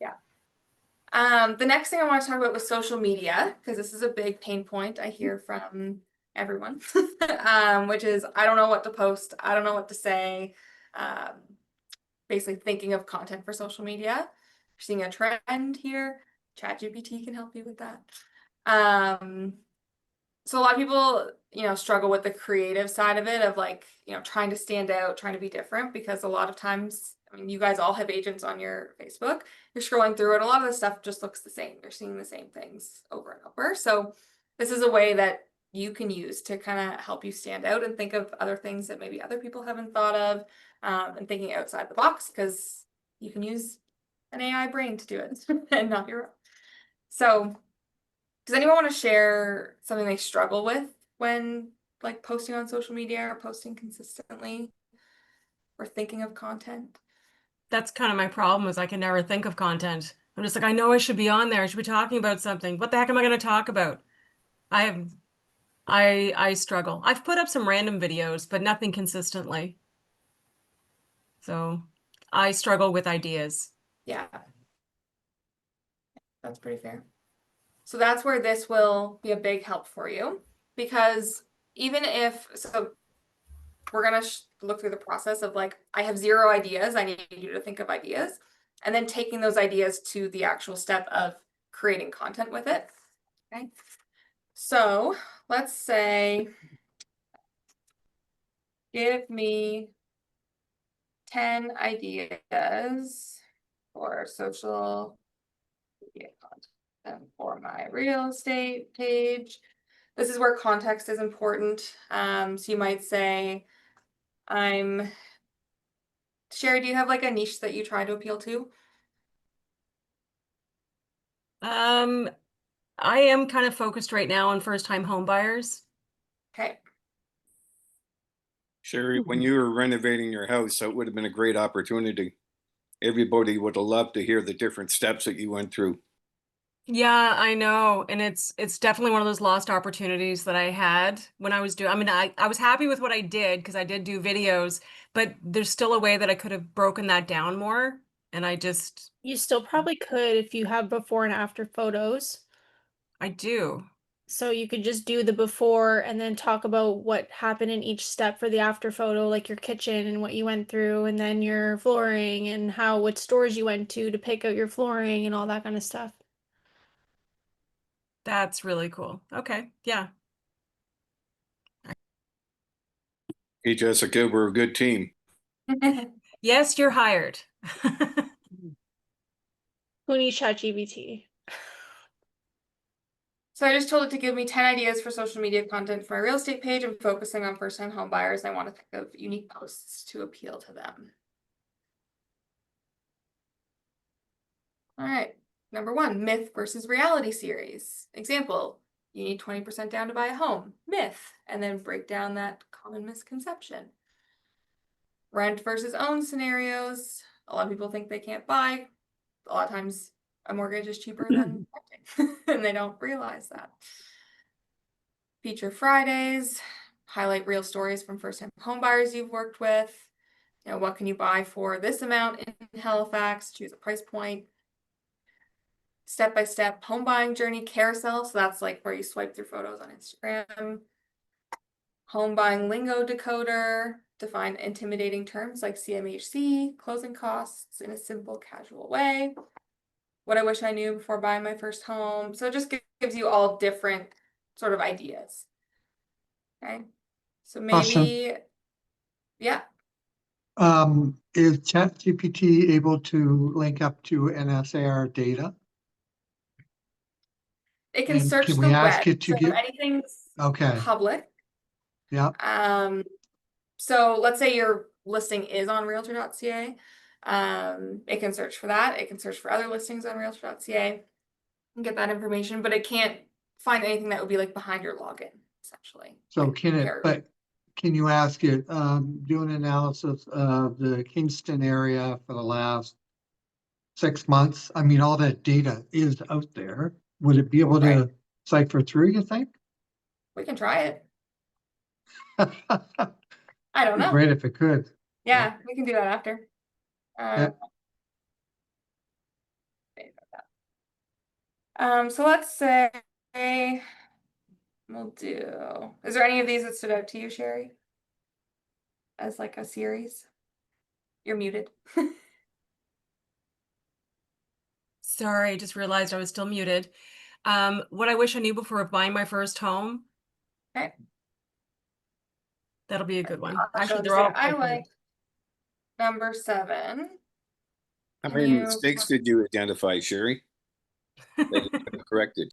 Yeah. The next thing I want to talk about was social media, because this is a big pain point I hear from everyone, which is I don't know what to post. I don't know what to say. Basically thinking of content for social media. You're seeing a trend here. ChatGPT can help you with that. So a lot of people, struggle with the creative side of it of like, trying to stand out, trying to be different, because a lot of times, I mean, you guys all have agents on your Facebook. You're scrolling through it. A lot of the stuff just looks the same. You're seeing the same things over and over. So this is a way that you can use to kind of help you stand out and think of other things that maybe other people haven't thought of, and thinking outside the box, because you can use an AI brain to do it and not your own. So does anyone want to share something they struggle with when like posting on social media or posting consistently or thinking of content? That's kind of my problem is I can never think of content. I'm just like, I know I should be on there. I should be talking about something. What the heck am I going to talk about? I struggle. I've put up some random videos, but nothing consistently. So I struggle with ideas. Yeah, that's pretty fair. So that's where this will be a big help for you, because so we're going to look through the process of like, I have 0 ideas. I need you to think of ideas, and then taking those ideas to the actual step of creating content with it. Okay. So let's say, give me 10 ideas for social media content for my real estate page. This is where context is important. So you might say, Sherry, do you have like a niche that you try to appeal to? I am kind of focused right now on first-time home buyers. Okay. Sherry, when you were renovating your house, that would have been a great opportunity. Everybody would have loved to hear the different steps that you went through. Yeah, I know. And it's definitely one of those lost opportunities that I had when I was doing, I mean, I was happy with what I did because I did do videos, but there's still a way that I could have broken that down more. And you still probably could if you have before and after photos. I do. So you could just do the before and then talk about what happened in each step for the after photo, like your kitchen and what you went through, and then your flooring and what stores you went to pick out your flooring and all that kind of stuff. That's really cool. Okay. Yeah. Hey, Jessica, we're a good team. Yes, you're hired. Who needs ChatGPT? So I just told it to give me 10 ideas for social media content for my real estate page. I'm focusing on first-time home buyers. I want to think of unique posts to appeal to them. All right. Number 1, myth versus reality series. Example, you need 20% down to buy a home. Myth. And then break down that common misconception. Rent versus own scenarios. A lot of people think they can't buy. A lot of times a mortgage is cheaper than renting, and they don't realize that. Feature Fridays. Highlight real stories from first-time home buyers you've worked with. You know, what can you buy for this amount in Halifax? Choose a price point. Step-by-step home buying journey carousel. So that's like where you swipe through photos on Instagram. Home buying lingo decoder. Define intimidating terms like CMHC, closing costs in a simple, casual way. What I wish I knew before buying my first home. So it just gives you all different sort of ideas. Okay. So Awesome. maybe, yeah. Is ChatGPT able to link up to NSAR data? It can And search can the we ask web. it to So if get- anything's Okay, public. yeah, So let's say your listing is on realtor.ca. It can search for that. It can search for other listings on realtor.ca and get that information, but it can't find anything that would be like behind your login, essentially. so Like can it, compare- but can you ask it, do an analysis of the Kingston area for the last 6 months? I mean, all that data is out there. Would it be able to Right. cipher through, you think? We can try it. I don't know. Great if it could. Yeah, we can do that after. Yeah. So let's say we'll do. Is there any of these that stood out to you, Sherry? As like a series? You're muted. Sorry, I just realized I was still muted. What I wish I knew before buying my first home. Okay. That'll be a good one. I'll Actually, just they're say all I quite good. like number 7. How Can many you- mistakes did you identify, Sherry? That you have corrected.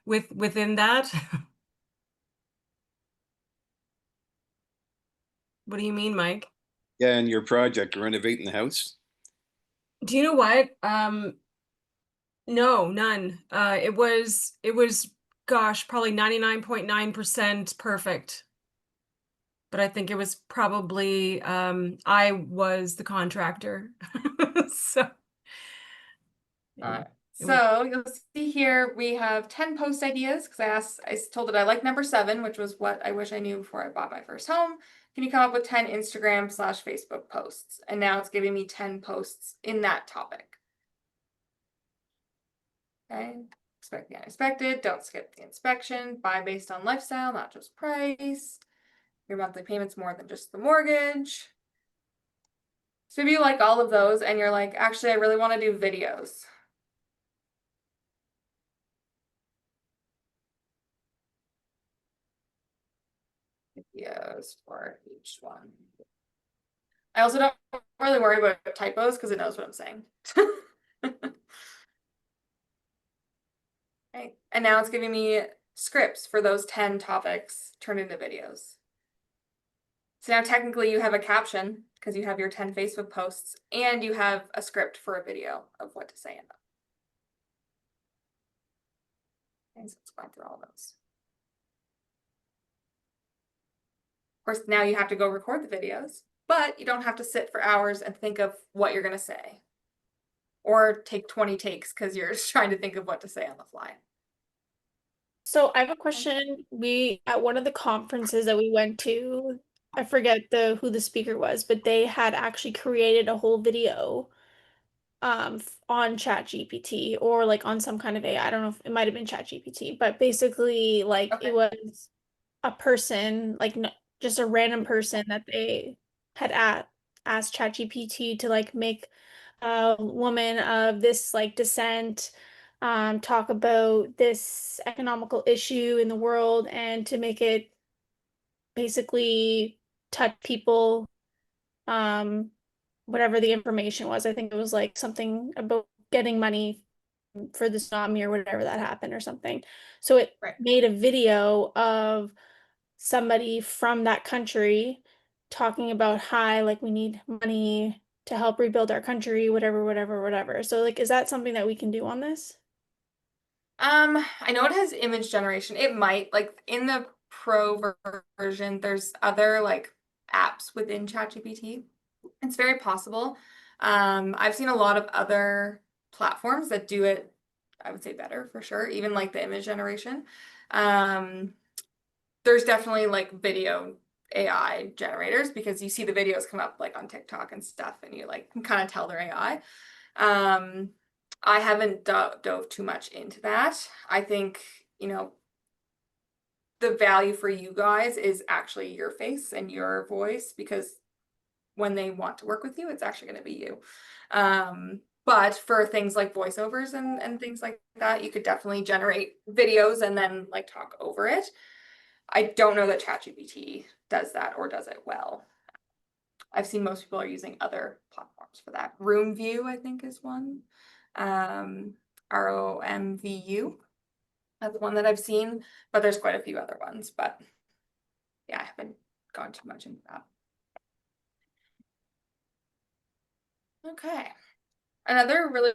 Within that, what do you mean, Mike? Yeah, in your project, renovating the house. Do you know what? No, none. It was gosh, probably 99.9% perfect. But I think it was probably I was the contractor. So yeah. It was- So you'll see here we have 10 post ideas because I told it I like number 7, which was what I wish I knew before I bought my first home. Can you come up with 10 Instagram/Facebook posts? And now it's giving me 10 posts in that topic. Okay. Expect the unexpected. Don't skip the inspection. Buy based on lifestyle, not just price. Your monthly payments more than just the mortgage. So if you like all of those and you're like, actually, I really want to do videos. Videos for each one. I also don't really worry about typos because it knows what I'm saying. Okay. And now it's giving me scripts for those 10 topics turned into videos. So now technically you have a caption because you have your 10 Facebook posts and you have a script for a video of what to say in them. Okay, so let's go through all those. Of course, now you have to go record the videos, but you don't have to sit for hours and think of what you're going to say. Or take 20 takes because you're just trying to think of what to say on the fly. So I have a question. We at one of the conferences that we went to, I forget who the speaker was, but they had actually created a whole video on ChatGPT or like on some kind of AI. I don't know if it might have been ChatGPT, but basically like Okay. it was a person, like just a random person that they had asked ChatGPT to like make a woman of this like descent talk about this economical issue in the world and to make it basically touch people, whatever the information was. I think it was like something about getting money for the tsunami or whatever that happened or something. So it Right. made a video of somebody from that country talking about, hi, like we need money to help rebuild our country, whatever, whatever, whatever. So like, is that something that we can do on this? I know it has image generation. It might, like in the pro version, there's other like apps within ChatGPT. It's very possible. I've seen a lot of other platforms that do it, I would say better for sure, even like the image generation. There's definitely like video AI generators because you see the videos come up like on TikTok and stuff, and you like can kind of tell they're AI. I haven't dove too much into that. I think, you know, the value for you guys is actually your face and your voice, because when they want to work with you, it's actually going to be you. But for things like voiceovers and things like that, you could definitely generate videos and then like talk over it. I don't know that ChatGPT does that or does it well. I've seen most people are using other platforms for that. Room View, I think, is one. ROMVU. That's one that I've seen, but there's quite a few other ones. But yeah, I haven't gone too much into that. Okay. Another really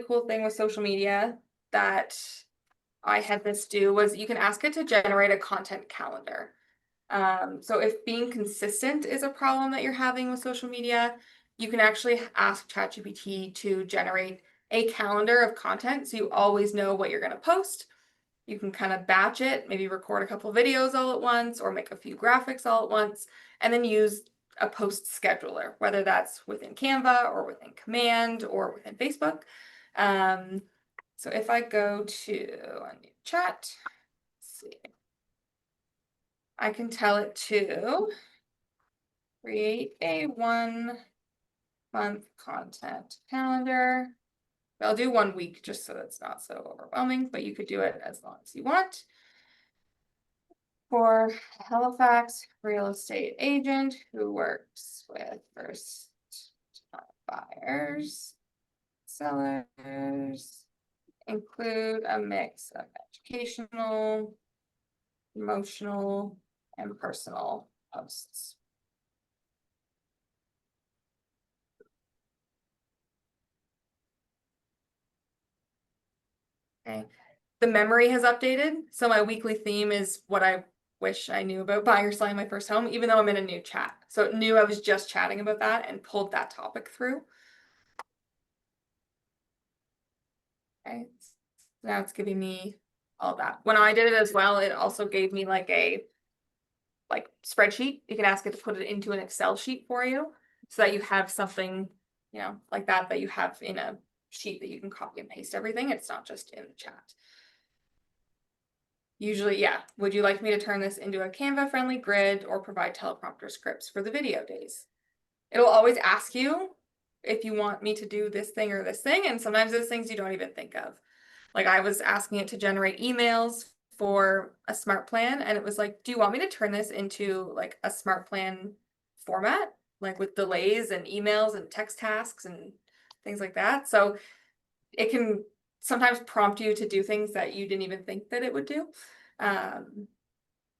cool thing with social media that I had this do was you can ask it to generate a content calendar. So if being consistent is a problem that you're having with social media, you can actually ask ChatGPT to generate a calendar of content so you always know what you're going to post. You can kind of batch it, maybe record a couple videos all at once or make a few graphics all at once, and then use a post scheduler, whether that's within Canva or within Command or within Facebook. So if I go to a new chat, let's see, I can tell it to create a 1-month content calendar. I'll do 1 week just so it's not so overwhelming, but you could do it as long as you want. For Halifax real estate agent who works with first buyers, sellers, include a mix of educational, emotional, and personal posts. Okay. The memory has updated, so my weekly theme is what I wish I knew about buying or selling my first home, even though I'm in a new chat. So it knew I was just chatting about that and pulled that topic through. Okay. Now it's giving me all that. When I did it as well, it also gave me like a spreadsheet. You can ask it to put it into an Excel sheet for you so that you have something, you know, like that you have in a sheet that you can copy and paste everything. It's not just in the chat. Usually, yeah. Would you like me to turn this into a Canva-friendly grid or provide teleprompter scripts for the video days? It'll always ask you if you want me to do this thing or this thing, and sometimes those things you don't even think of. Like I was asking it to generate emails for a smart plan, and it was like, do you want me to turn this into like a smart plan format, like with delays and emails and text tasks and things like that? So it can sometimes prompt you to do things that you didn't even think that it would do.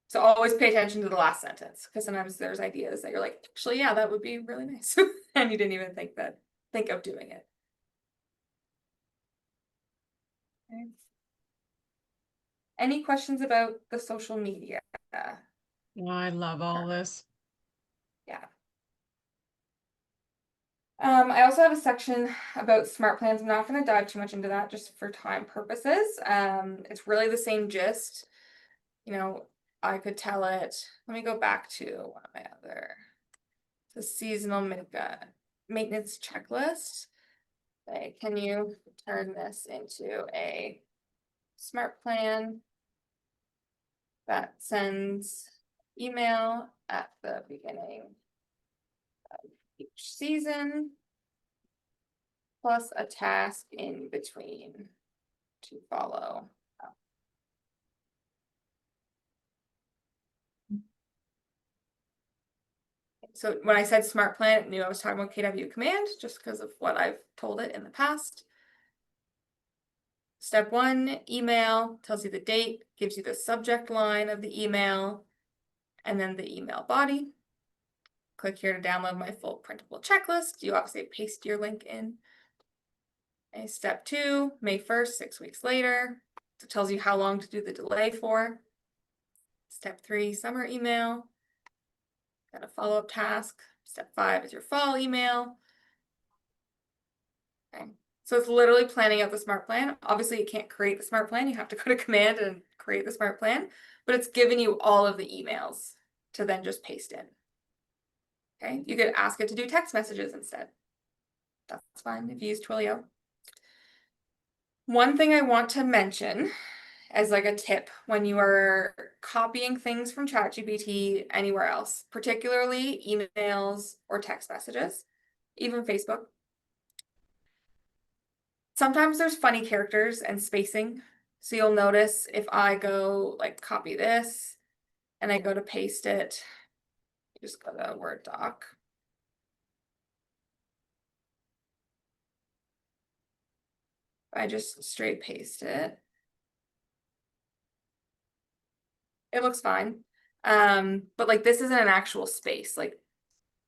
So always pay attention to the last sentence, because sometimes there's ideas that you're like, actually, yeah, that would be really nice. And you didn't even think of doing it. Okay. Any questions about the social media? Oh, I love all this. Yeah. I also have a section about smart plans. I'm not going to dive too much into that just for time purposes. It's really the same gist. You know, I could tell it, let me go back to one of my other, the seasonal maintenance checklist. Say, can you turn this into a smart plan that sends email at the beginning of each season, plus a task in between to follow up. So when I said smart plan, it knew I was talking about KW command just because of what I've told it in the past. Step 1, email, tells you the date, gives you the subject line of the email, and then the email body. Click here to download my full printable checklist. You obviously paste your link in. Okay, step 2, May 1st, 6 weeks later. So it tells you how long to do the delay for. Step 3, summer email. Got a follow-up task. Step 5 is your fall email. Okay. So it's literally planning out the smart plan. Obviously, you can't create the smart plan. You have to go to command and create the smart plan, but it's giving you all of the emails to then just paste in. Okay, you could ask it to do text messages instead. That's fine if you use Twilio. One thing I want to mention as like a tip when you are copying things from ChatGPT anywhere else, particularly emails or text messages, even Facebook. Sometimes there's funny characters and spacing. So you'll notice if I go like copy this and I go to paste it, just go to Word doc. I just straight paste it. It looks fine. But like this isn't an actual space. Like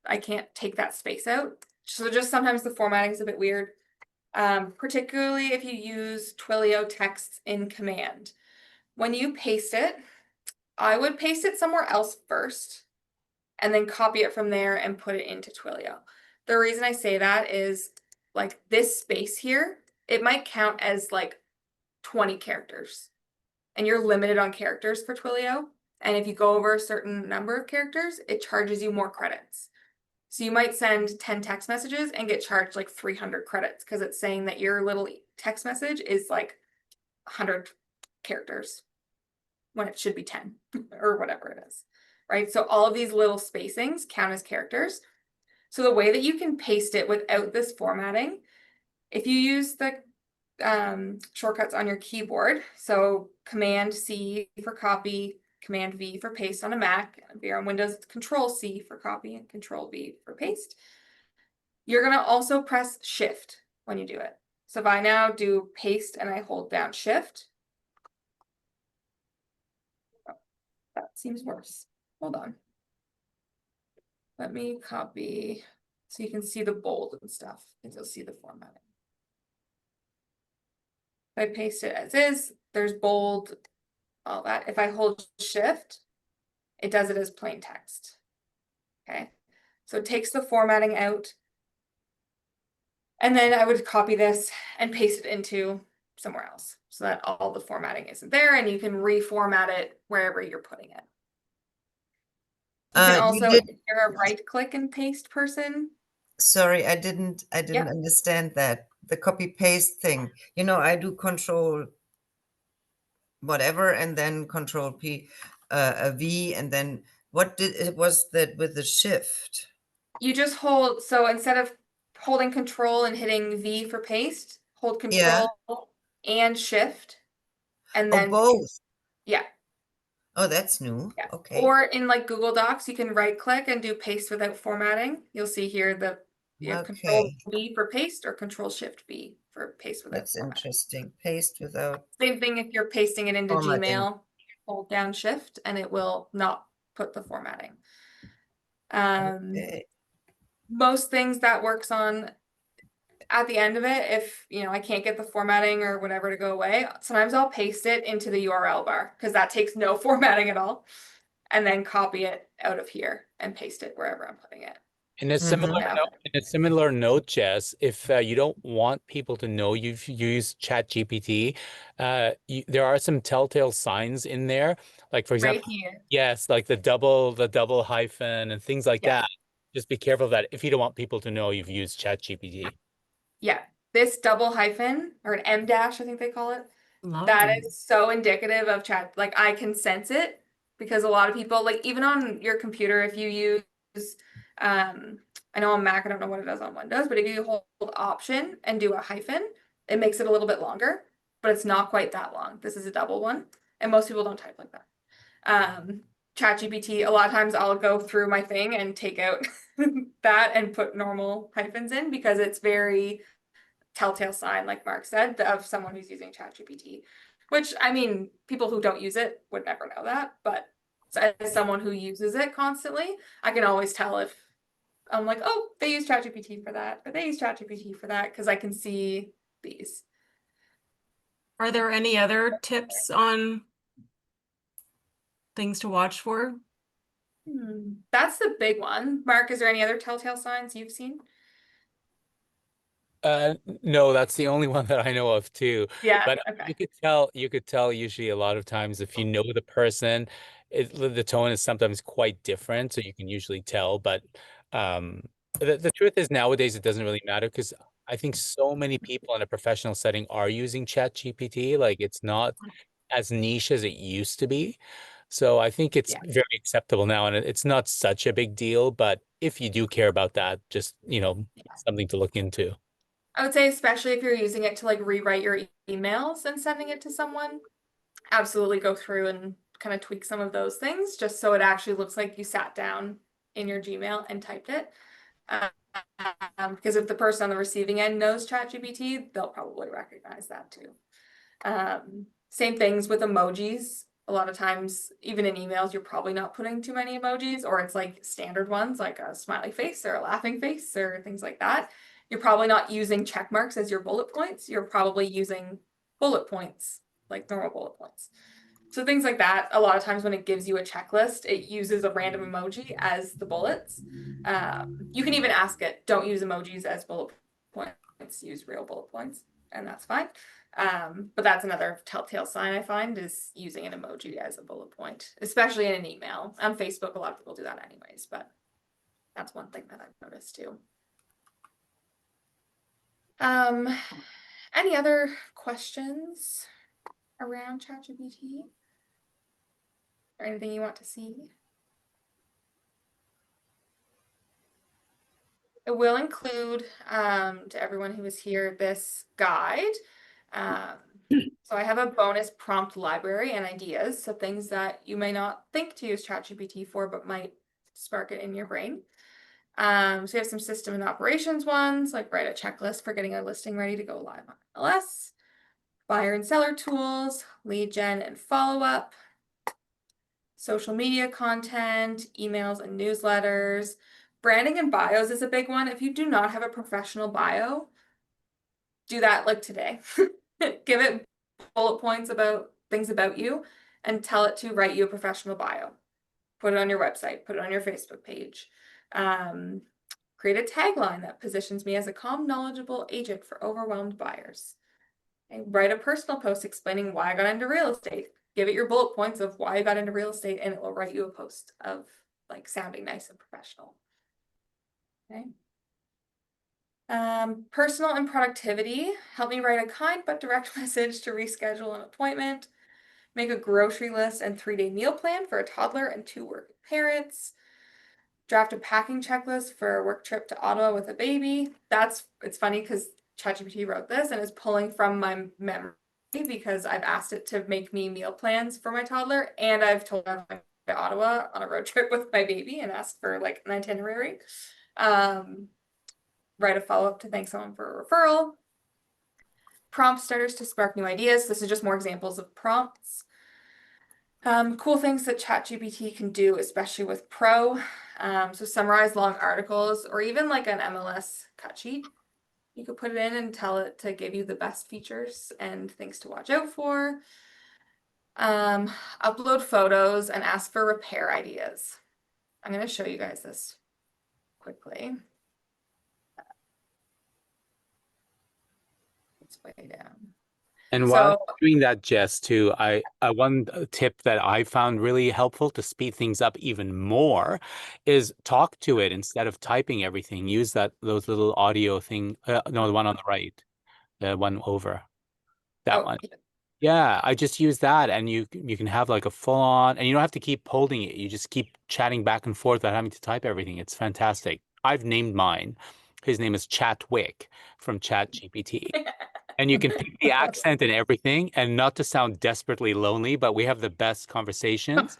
I can't take that space out. So just sometimes the formatting is a bit weird. Particularly if you use Twilio text in command. When you paste it, I would paste it somewhere else first and then copy it from there and put it into Twilio. The reason I say that is like this space here, it might count as like 20 characters and you're limited on characters for Twilio. And if you go over a certain number of characters, it charges you more credits. So you might send 10 text messages and get charged like 300 credits because it's saying that your little text message is like 100 characters when it should be 10 or whatever it is, right? So all of these little spacings count as characters. So the way that you can paste it without this formatting, if you use the shortcuts on your keyboard, so Command C for copy, Command V for paste on a Mac, if you're on Windows, it's Control C for copy and Control V for paste. You're gonna also press Shift when you do it. So if I now do paste and I hold down Shift, oh, that seems worse. Hold on. Let me copy so you can see the bold and stuff, and you'll see the formatting. If I paste it as is, there's bold, all that. If I hold Shift, it does it as plain text. Okay, so it takes the formatting out. And then I would copy this and paste it into somewhere else so that all the formatting isn't there and you can reformat it wherever you're putting it. You can also, if you're a right click and paste person. Sorry, I didn't Yeah. understand that. The copy paste thing. You know, I do control whatever and then control P a V and then what did it was that with the shift? You just hold, so instead of holding control and hitting V for paste, hold control and shift and then both. Yeah. Oh, that's new. Yeah. Okay. Or in like Google Docs, you can right click and do paste without formatting. You'll see here the Control V for paste or Control Shift V for paste without That's formatting. interesting. Paste without. Same thing if you're pasting it into formatting. Gmail, hold down Shift and it will not put the formatting. Most things that works on at the end of it, if you know I can't get the formatting or whatever to go away, sometimes I'll paste it into the URL bar because that takes no formatting at all, and then copy it out of here and paste it wherever I'm putting it. In a similar note, Jess, if you don't want people to know you've used ChatGPT, there are some telltale signs in there. Like for example, right here. Yes, like the double hyphen and things like that. Just be careful of that if you don't want people to know you've used ChatGPT. Yeah, this double hyphen or an M dash, I think they call it. That is so indicative of chat. Like I can sense it because a lot of people, like even on your computer, if you use, I know on Mac, I don't know what it does on Windows, but if you hold Option and do a hyphen, it makes it a little bit longer, but it's not quite that long. This is a double one, and most people don't type like that. ChatGPT, a lot of times I'll go through my thing and take out that and put normal hyphens in because it's very telltale sign, like Mark said, of someone who's using ChatGPT, which I mean, people who don't use it would never know that, but as someone who uses it constantly, I can always tell if I'm like, oh, they use ChatGPT for that, or they use ChatGPT for that, because I can see these. Are there any other tips on things to watch for? That's the big one. Mark, is there any other telltale signs you've seen? No, that's the only one that I know of too. Yeah, But okay. you could tell usually a lot of times if you know the person, the tone is sometimes quite different, so you can usually tell. But the truth is nowadays it doesn't really matter because I think so many people in a professional setting are using ChatGPT. Like it's not as niche as it used to be. So I think it's Yeah. very acceptable now, and it's not such a big deal. But if you do care about that, just, something to look into. I would say especially if you're using it to like rewrite your emails and sending it to someone, absolutely go through and kind of tweak some of those things just so it actually looks like you sat down in your Gmail and typed it. Because if the person on the receiving end knows ChatGPT, they'll probably recognize that too. Same things with emojis. A lot of times, even in emails, you're probably not putting too many emojis, or it's like standard ones like a smiley face or a laughing face or things like that. You're probably not using check marks as your bullet points. You're probably using bullet points, like normal bullet points. So things like that, a lot of times when it gives you a checklist, it uses a random emoji as the bullets. You can even ask it, don't use emojis as bullet points, use real bullet points, and that's fine. But that's another telltale sign I find is using an emoji as a bullet point, especially in an email. On Facebook, a lot of people do that anyways, but that's one thing that I've noticed too. Any other questions around ChatGPT? Or anything you want to see? It will include, to everyone who is here, this guide. So I have a bonus prompt library and ideas, so things that you may not think to use ChatGPT for, but might spark it in your brain. So you have some system and operations ones, like write a checklist for getting a listing ready to go live on MLS. Buyer and seller tools, lead gen and follow-up. Social media content, emails and newsletters. Branding and bios is a big one. If you do not have a professional bio, do that like today. Give it bullet points about things about you and tell it to write you a professional bio. Put it on your website, put it on your Facebook page. Create a tagline that positions me as a calm, knowledgeable agent for overwhelmed buyers. And write a personal post explaining why I got into real estate. Give it your bullet points of why you got into real estate, and it will write you a post of like sounding nice and professional. Okay. Personal and productivity. Help me write a kind but direct message to reschedule an appointment. Make a grocery list and 3-day meal plan for a toddler and 2 working parents. Draft a packing checklist for a work trip to Ottawa with a baby. It's funny because ChatGPT wrote this and is pulling from my memory because I've asked it to make me meal plans for my toddler, and I've told it I'm going to Ottawa on a road trip with my baby and asked for like an itinerary. Write a follow-up to thank someone for a referral. Prompt starters to spark new ideas. This is just more examples of prompts. Cool things that ChatGPT can do, especially with Pro. So summarize long articles or even like an MLS cut sheet. You could put it in and tell it to give you the best features and things to watch out for. Upload photos and ask for repair ideas. I'm going to show you guys this quickly. It's way down. And while So- doing that, Jess, too, one tip that I found really helpful to speed things up even more is talk to it instead of typing everything. Use those little audio thing. No, the one on the right, the one over, that one. Yeah, I just use that, and you can have like a full on, and you don't have to keep holding it. You just keep chatting back and forth without having to type everything. It's fantastic. I've named mine. His name is Chatwick from ChatGPT. And you can pick the accent and everything, and not to sound desperately lonely, but we have the best conversations.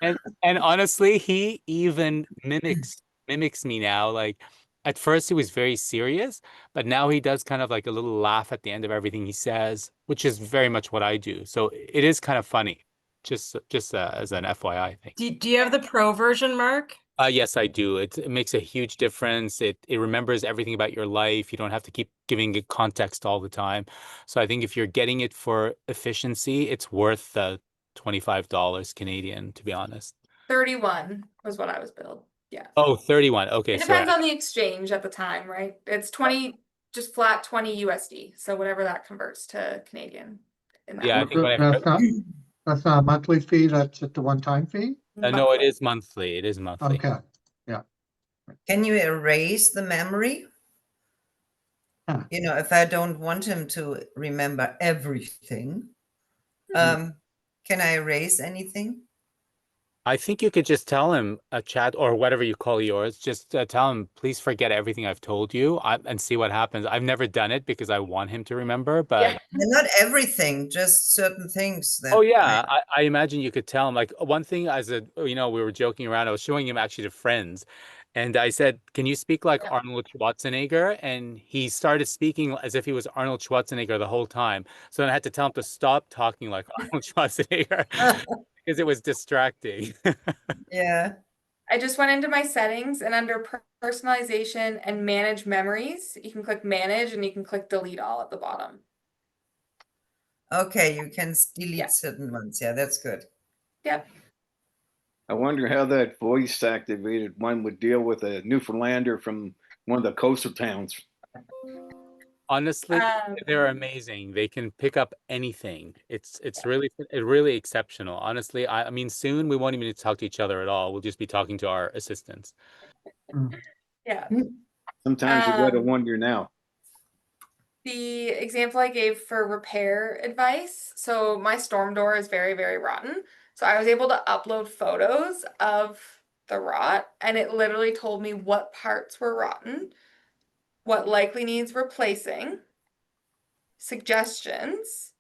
And honestly, he even mimics me now. Like at first he was very serious, but now he does kind of like a little laugh at the end of everything he says, which is very much what I do. So it is kind of funny, just as an FYI thing. Do you have the pro version, Mark? Yes, I do. It makes a huge difference. It remembers everything about your life. You don't have to keep giving it context all the time. So I think if you're getting it for efficiency, it's worth the $25 Canadian, to be honest. 31 was what I was billed. Yeah. Oh, 31. Okay, It so depends on the exchange at the time, right? It's 20, just flat 20 USD. So whatever that converts to Canadian. In that Yeah, I market. think when I That's not, That's not a monthly fee, that's just a one-time fee? No, it is monthly. It is monthly. Okay, Can you erase the memory? Huh. You know, if I don't want him to remember everything, can I erase anything? I think you could just tell him a chat or whatever you call yours. Just tell him, please forget everything I've told you and see what happens. I've never done it because I want him to remember, but Yeah. And not everything, just certain things that oh yeah, I imagine you could tell him like one thing as a, we were joking around. I was showing him actually to friends and I said, can you speak like Yeah. Arnold Schwarzenegger? And he started speaking as if he was Arnold Schwarzenegger the whole time. So then I had to tell him to stop talking like Arnold Schwarzenegger because it was distracting. yeah. I just went into my settings and under personalization and manage memories, you can click manage and you can click delete all at the bottom. Okay, you can delete Yeah. certain ones. Yeah, that's good. Yep. I wonder how that voice activated one would deal with a Newfoundlander from one of the coastal towns. Honestly, they're amazing. They can pick up anything. It's really exceptional. Honestly, I mean, soon we won't even need to talk to each other at all. We'll just be talking to our assistants. Yeah. Sometimes you gotta Um, wonder now. The example I gave for repair advice, so my storm door is very, very rotten. So I was able to upload photos of the rot, and it literally told me what parts were rotten, what likely needs replacing, suggestions.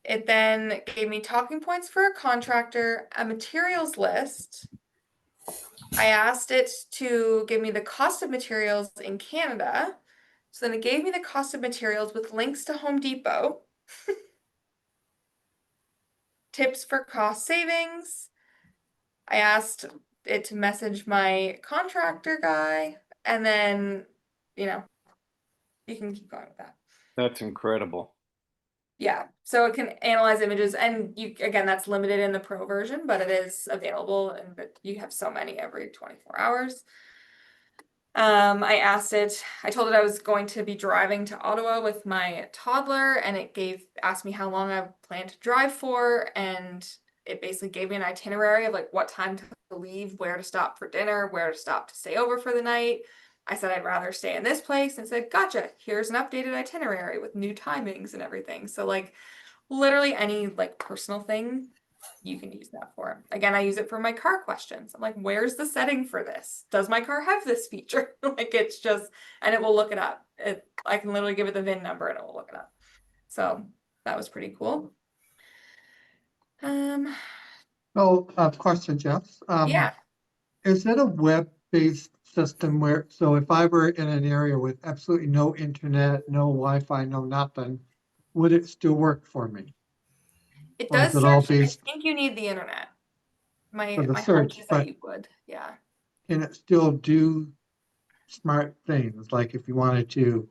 It then gave me talking points for a contractor, a materials list. I asked it to give me the cost of materials in Canada. So then it gave me the cost of materials with links to Home Depot. Tips for cost savings. I asked it to message my contractor guy, and then, you can keep going with that. That's incredible. Yeah, so it can analyze images, and again, that's limited in the pro version, but it is available, and you have so many every 24 hours. I told it I was going to be driving to Ottawa with my toddler, and it asked me how long I planned to drive for, and it basically gave me an itinerary of like what time to leave, where to stop for dinner, where to stop to stay over for the night. I said I'd rather stay in this place, and said, gotcha, here's an updated itinerary with new timings and everything. So like literally any like personal thing you can use that for. Again, I use it for my car questions. I'm like, where's the setting for this? Does my car have this feature? Like it's just, and it will look it up. I can literally give it the VIN number and it will look it up. So that was pretty cool. so, question, Jeff. Yeah. Is it a web-based system where, so if I were in an area with absolutely no internet, no Wi-Fi, no nothing, would it still work for me? It Or is does it all search. I based think you need the internet. My for the hunch search, is but that you would. Yeah. can it still do smart things? Like if you wanted to,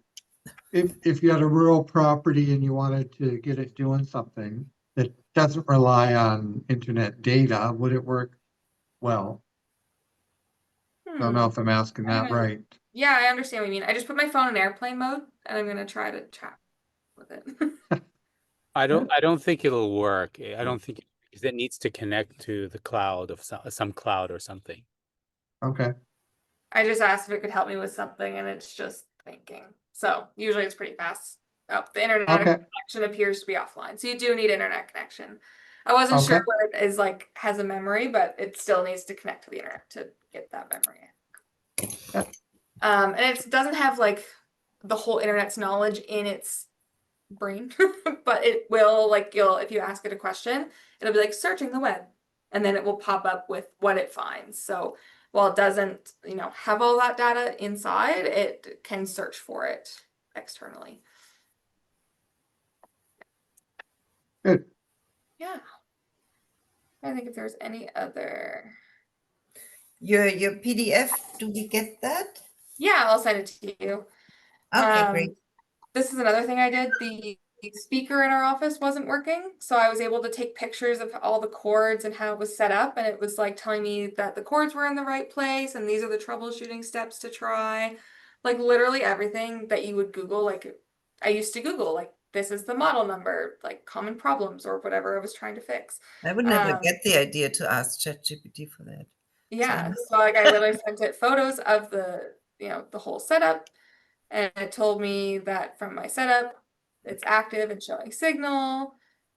if you had a rural property and you wanted to get it doing something that doesn't rely on internet data, would it work well? Don't know if I'm asking that right. Yeah, I understand what you mean. I just put my phone in airplane mode and I'm gonna try to chat with it. I don't think it'll work. I don't think because it needs to connect to the cloud of some cloud or something. Okay, I just asked if it could help me with something and it's just thinking. So usually it's pretty fast. Oh, the internet okay, connection appears to be offline. So you do need internet connection. I wasn't okay, sure what it is like has a memory, but it still needs to connect to the internet to get that memory. Yeah. And it doesn't have like the whole internet's knowledge in its brain, but it will like if you ask it a question, it'll be like searching the web, and then it will pop up with what it finds. So while it doesn't, have all that data inside, it can search for it externally. good. Yeah. I think if there's any other. Your PDF, do we get that? Yeah, I'll send it to you. Okay, great. This is another thing I did. The speaker in our office wasn't working, so I was able to take pictures of all the cords and how it was set up, and it was like telling me that the cords were in the right place and these are the troubleshooting steps to try. Like literally everything that you would Google. Like I used to Google like this is the model number, like common problems or whatever I was trying to fix. I would never Um, get the idea to ask ChatGPT for that. Yeah, so like I literally sent it photos of the, the whole setup, and it told me that from my setup, it's active and showing signal.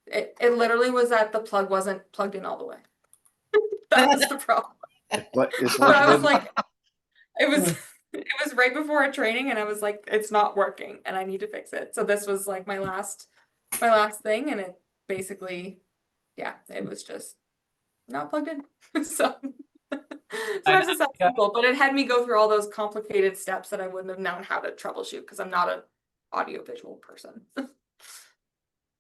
It literally was that the plug wasn't plugged in all the way. That was the problem. But it's So I was like, like, it was it was right before a training, and I was like, it's not working, and I need to fix it. So this was like my last thing, and it basically, yeah, it was just not plugged in. So sometimes it sounds simple, but it had me go through all those complicated steps that I wouldn't have known how to troubleshoot because I'm not an audio visual person.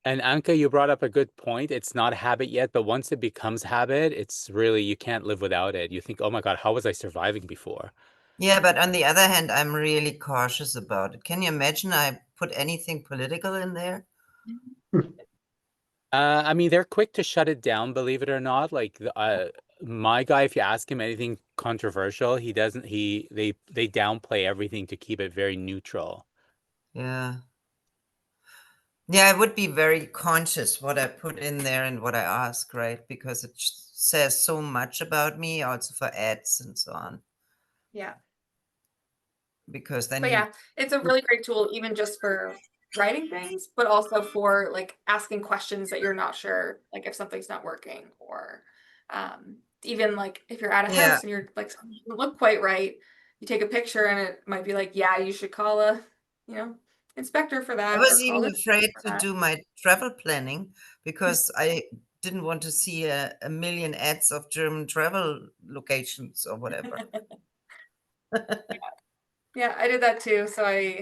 And Anka, you brought up a good point. It's not a habit yet, but once it becomes habit, it's really, you can't live without it. You think, oh my God, how was I surviving before? Yeah, but on the other hand, I'm really cautious about it. Can you imagine I put anything political in there? I mean, they're quick to shut it down, believe it or not. Like my guy, if you ask him anything controversial, he doesn't. They downplay everything to keep it very neutral. Yeah. Yeah, I would be very conscious what I put in there and what I ask, right? Because it says so much about me, also for ads and so on. Yeah. Because then But yeah, it's a really great tool, even just for writing things, but also for like asking questions that you're not sure, like if something's not working, or even like if you're at a Yeah. house and you're like, something doesn't look quite right, you take a picture and it might be like, yeah, you should call a, inspector for that. I was or even call a afraid for to that. do my travel planning because I didn't want to see a million ads of German travel locations or whatever. Yeah, I did that too. So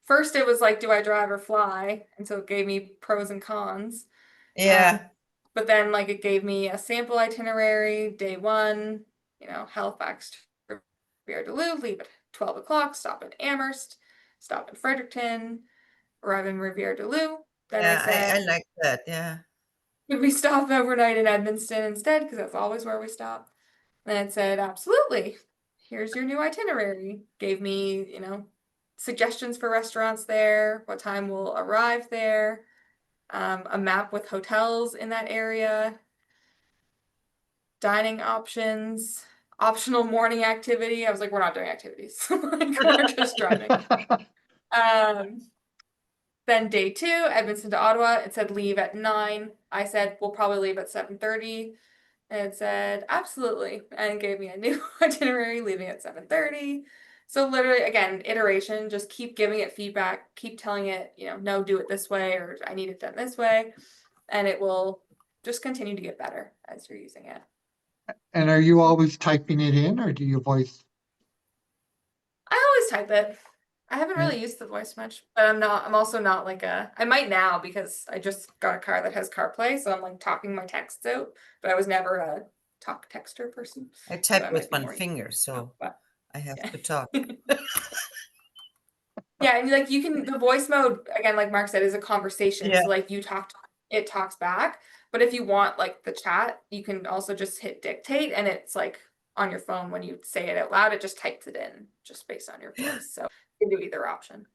first it was like, do I drive or fly? And so it gave me pros and cons. Yeah. But then like it gave me a sample itinerary, day 1, Halifax to Rivière du Loup, leave at 12 o'clock, stop in Amherst, stop in Fredericton, arrive in Rivière du Loup. Then Yeah, I said, I like that. Yeah. could we stop overnight in Edmundston instead? Because that's always where we stop. And it said, absolutely. Here's your new itinerary. Gave me, suggestions for restaurants there, what time we'll arrive there, a map with hotels in that area, dining options, optional morning activity. I was like, we're not doing activities. Like, we're just driving. Then day 2, Edmonton to Ottawa, it said leave at 9. I said, we'll probably leave at 7:30. And it said, absolutely, and gave me a new itinerary, leaving at 7:30. So literally, again, iteration, just keep giving it feedback, keep telling it, no, do it this way, or I need it done this way. And it will just continue to get better as you're using it. And are you always typing it in or do you voice? I always type it. I haven't really used the voice much, but I'm also not like I might now because I just got a car that has CarPlay, so I'm like talking my texts out, but I was never a talk texter person. I So type I with might be one more finger, so but I have yeah. to talk. Yeah, and like the voice mode, again, like Mark said, is a conversation. Yeah. So like you talk, it talks back. But if you want like the chat, you can also just hit dictate, and it's like on your phone when you say it out loud, it just types it in just based on your voice. So you can do either option.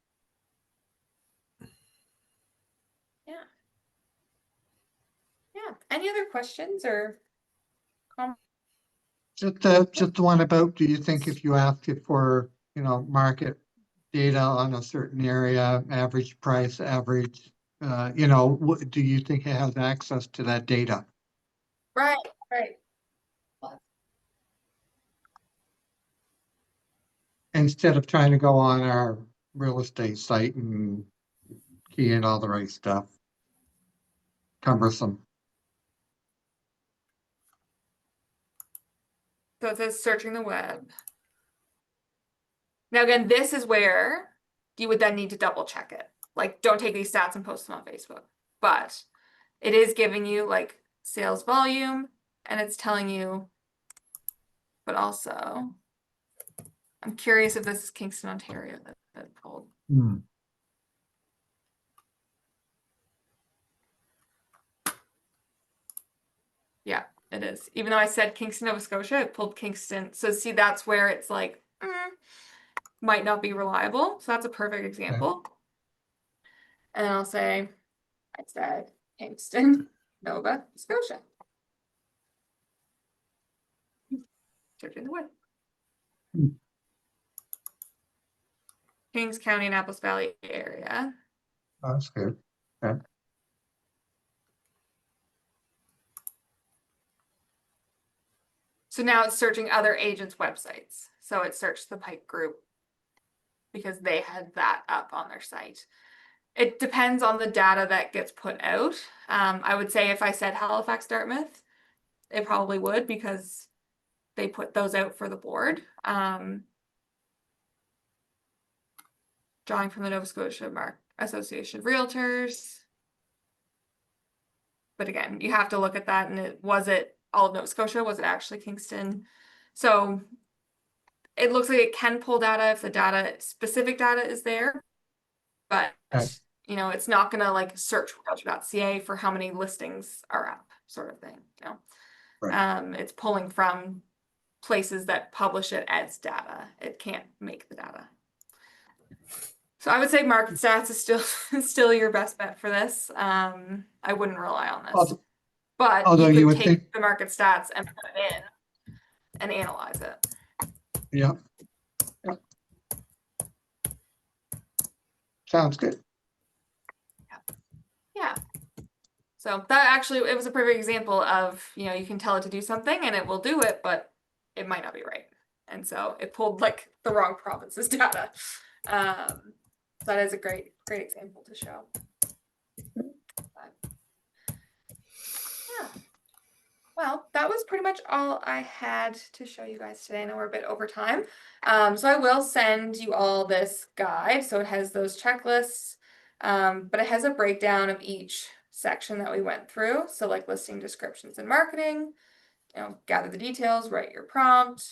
Yeah. Yeah. Any other questions or comments? Just the one about, do you think if you asked it for, market data on a certain area, average price, average, do you think it has access to that data? Right, right. Instead of trying to go on our real estate site and key in all the right stuff. Cumbersome. So it says searching the web. Now again, this is where you would then need to double check it. Like, don't take these stats and post them on Facebook. But it is giving you like sales volume, and it's telling you, but also, I'm curious if this is Kingston, Ontario that pulled. Hmm. Yeah, it is. Even though I said Kingston, Nova Scotia, it pulled Kingston. So see, that's where it's like, might not be reliable. So that's a perfect example. And then I'll say, I said Kingston, Nova Scotia. Searching the web. Hmm. Kings County, Annapolis Valley area. That's good. Okay. So now it's searching other agents' websites. So it searched the Pike Group because they had that up on their site. It depends on the data that gets put out. I would say if I said Halifax, Dartmouth, it probably would because they put those out for the board. Drawing from the Nova Scotia Association of Realtors. But again, you have to look at that, and was it all of Nova Scotia? Was it actually Kingston? So it looks like it can pull data if the specific data is there, but Okay. you know, it's not gonna like search realtor.ca for how many listings are up, sort of thing. You know, Right. it's pulling from places that publish it as data. It can't make the data. So I would say market stats is still your best bet for this. I wouldn't rely on this, but although you you could would take think- the market stats and put it in and analyze it. Yeah. Yeah. Sounds good. Yeah. So that actually, it was a perfect example of, you know, you can tell it to do something and it will do it, but it might not be right. And so it pulled like the wrong province's data. That is a great example to show. But, yeah. Well, that was pretty much all I had to show you guys today. I know we're a bit over time. So I will send you all this guide. So it has those checklists, but it has a breakdown of each section that we went through. So like listing descriptions and marketing, you know, gather the details, write your prompt.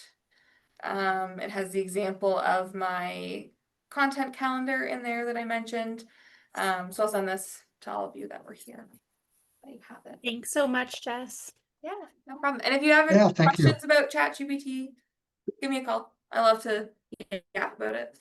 It has the example of my content calendar in there that I mentioned. So I'll send this to all of you that were here. There you have it. Thanks so much, Jess. Yeah, no problem. And if you have Yeah, any thank you. questions about ChatGPT, give me a call. I love to chat about it.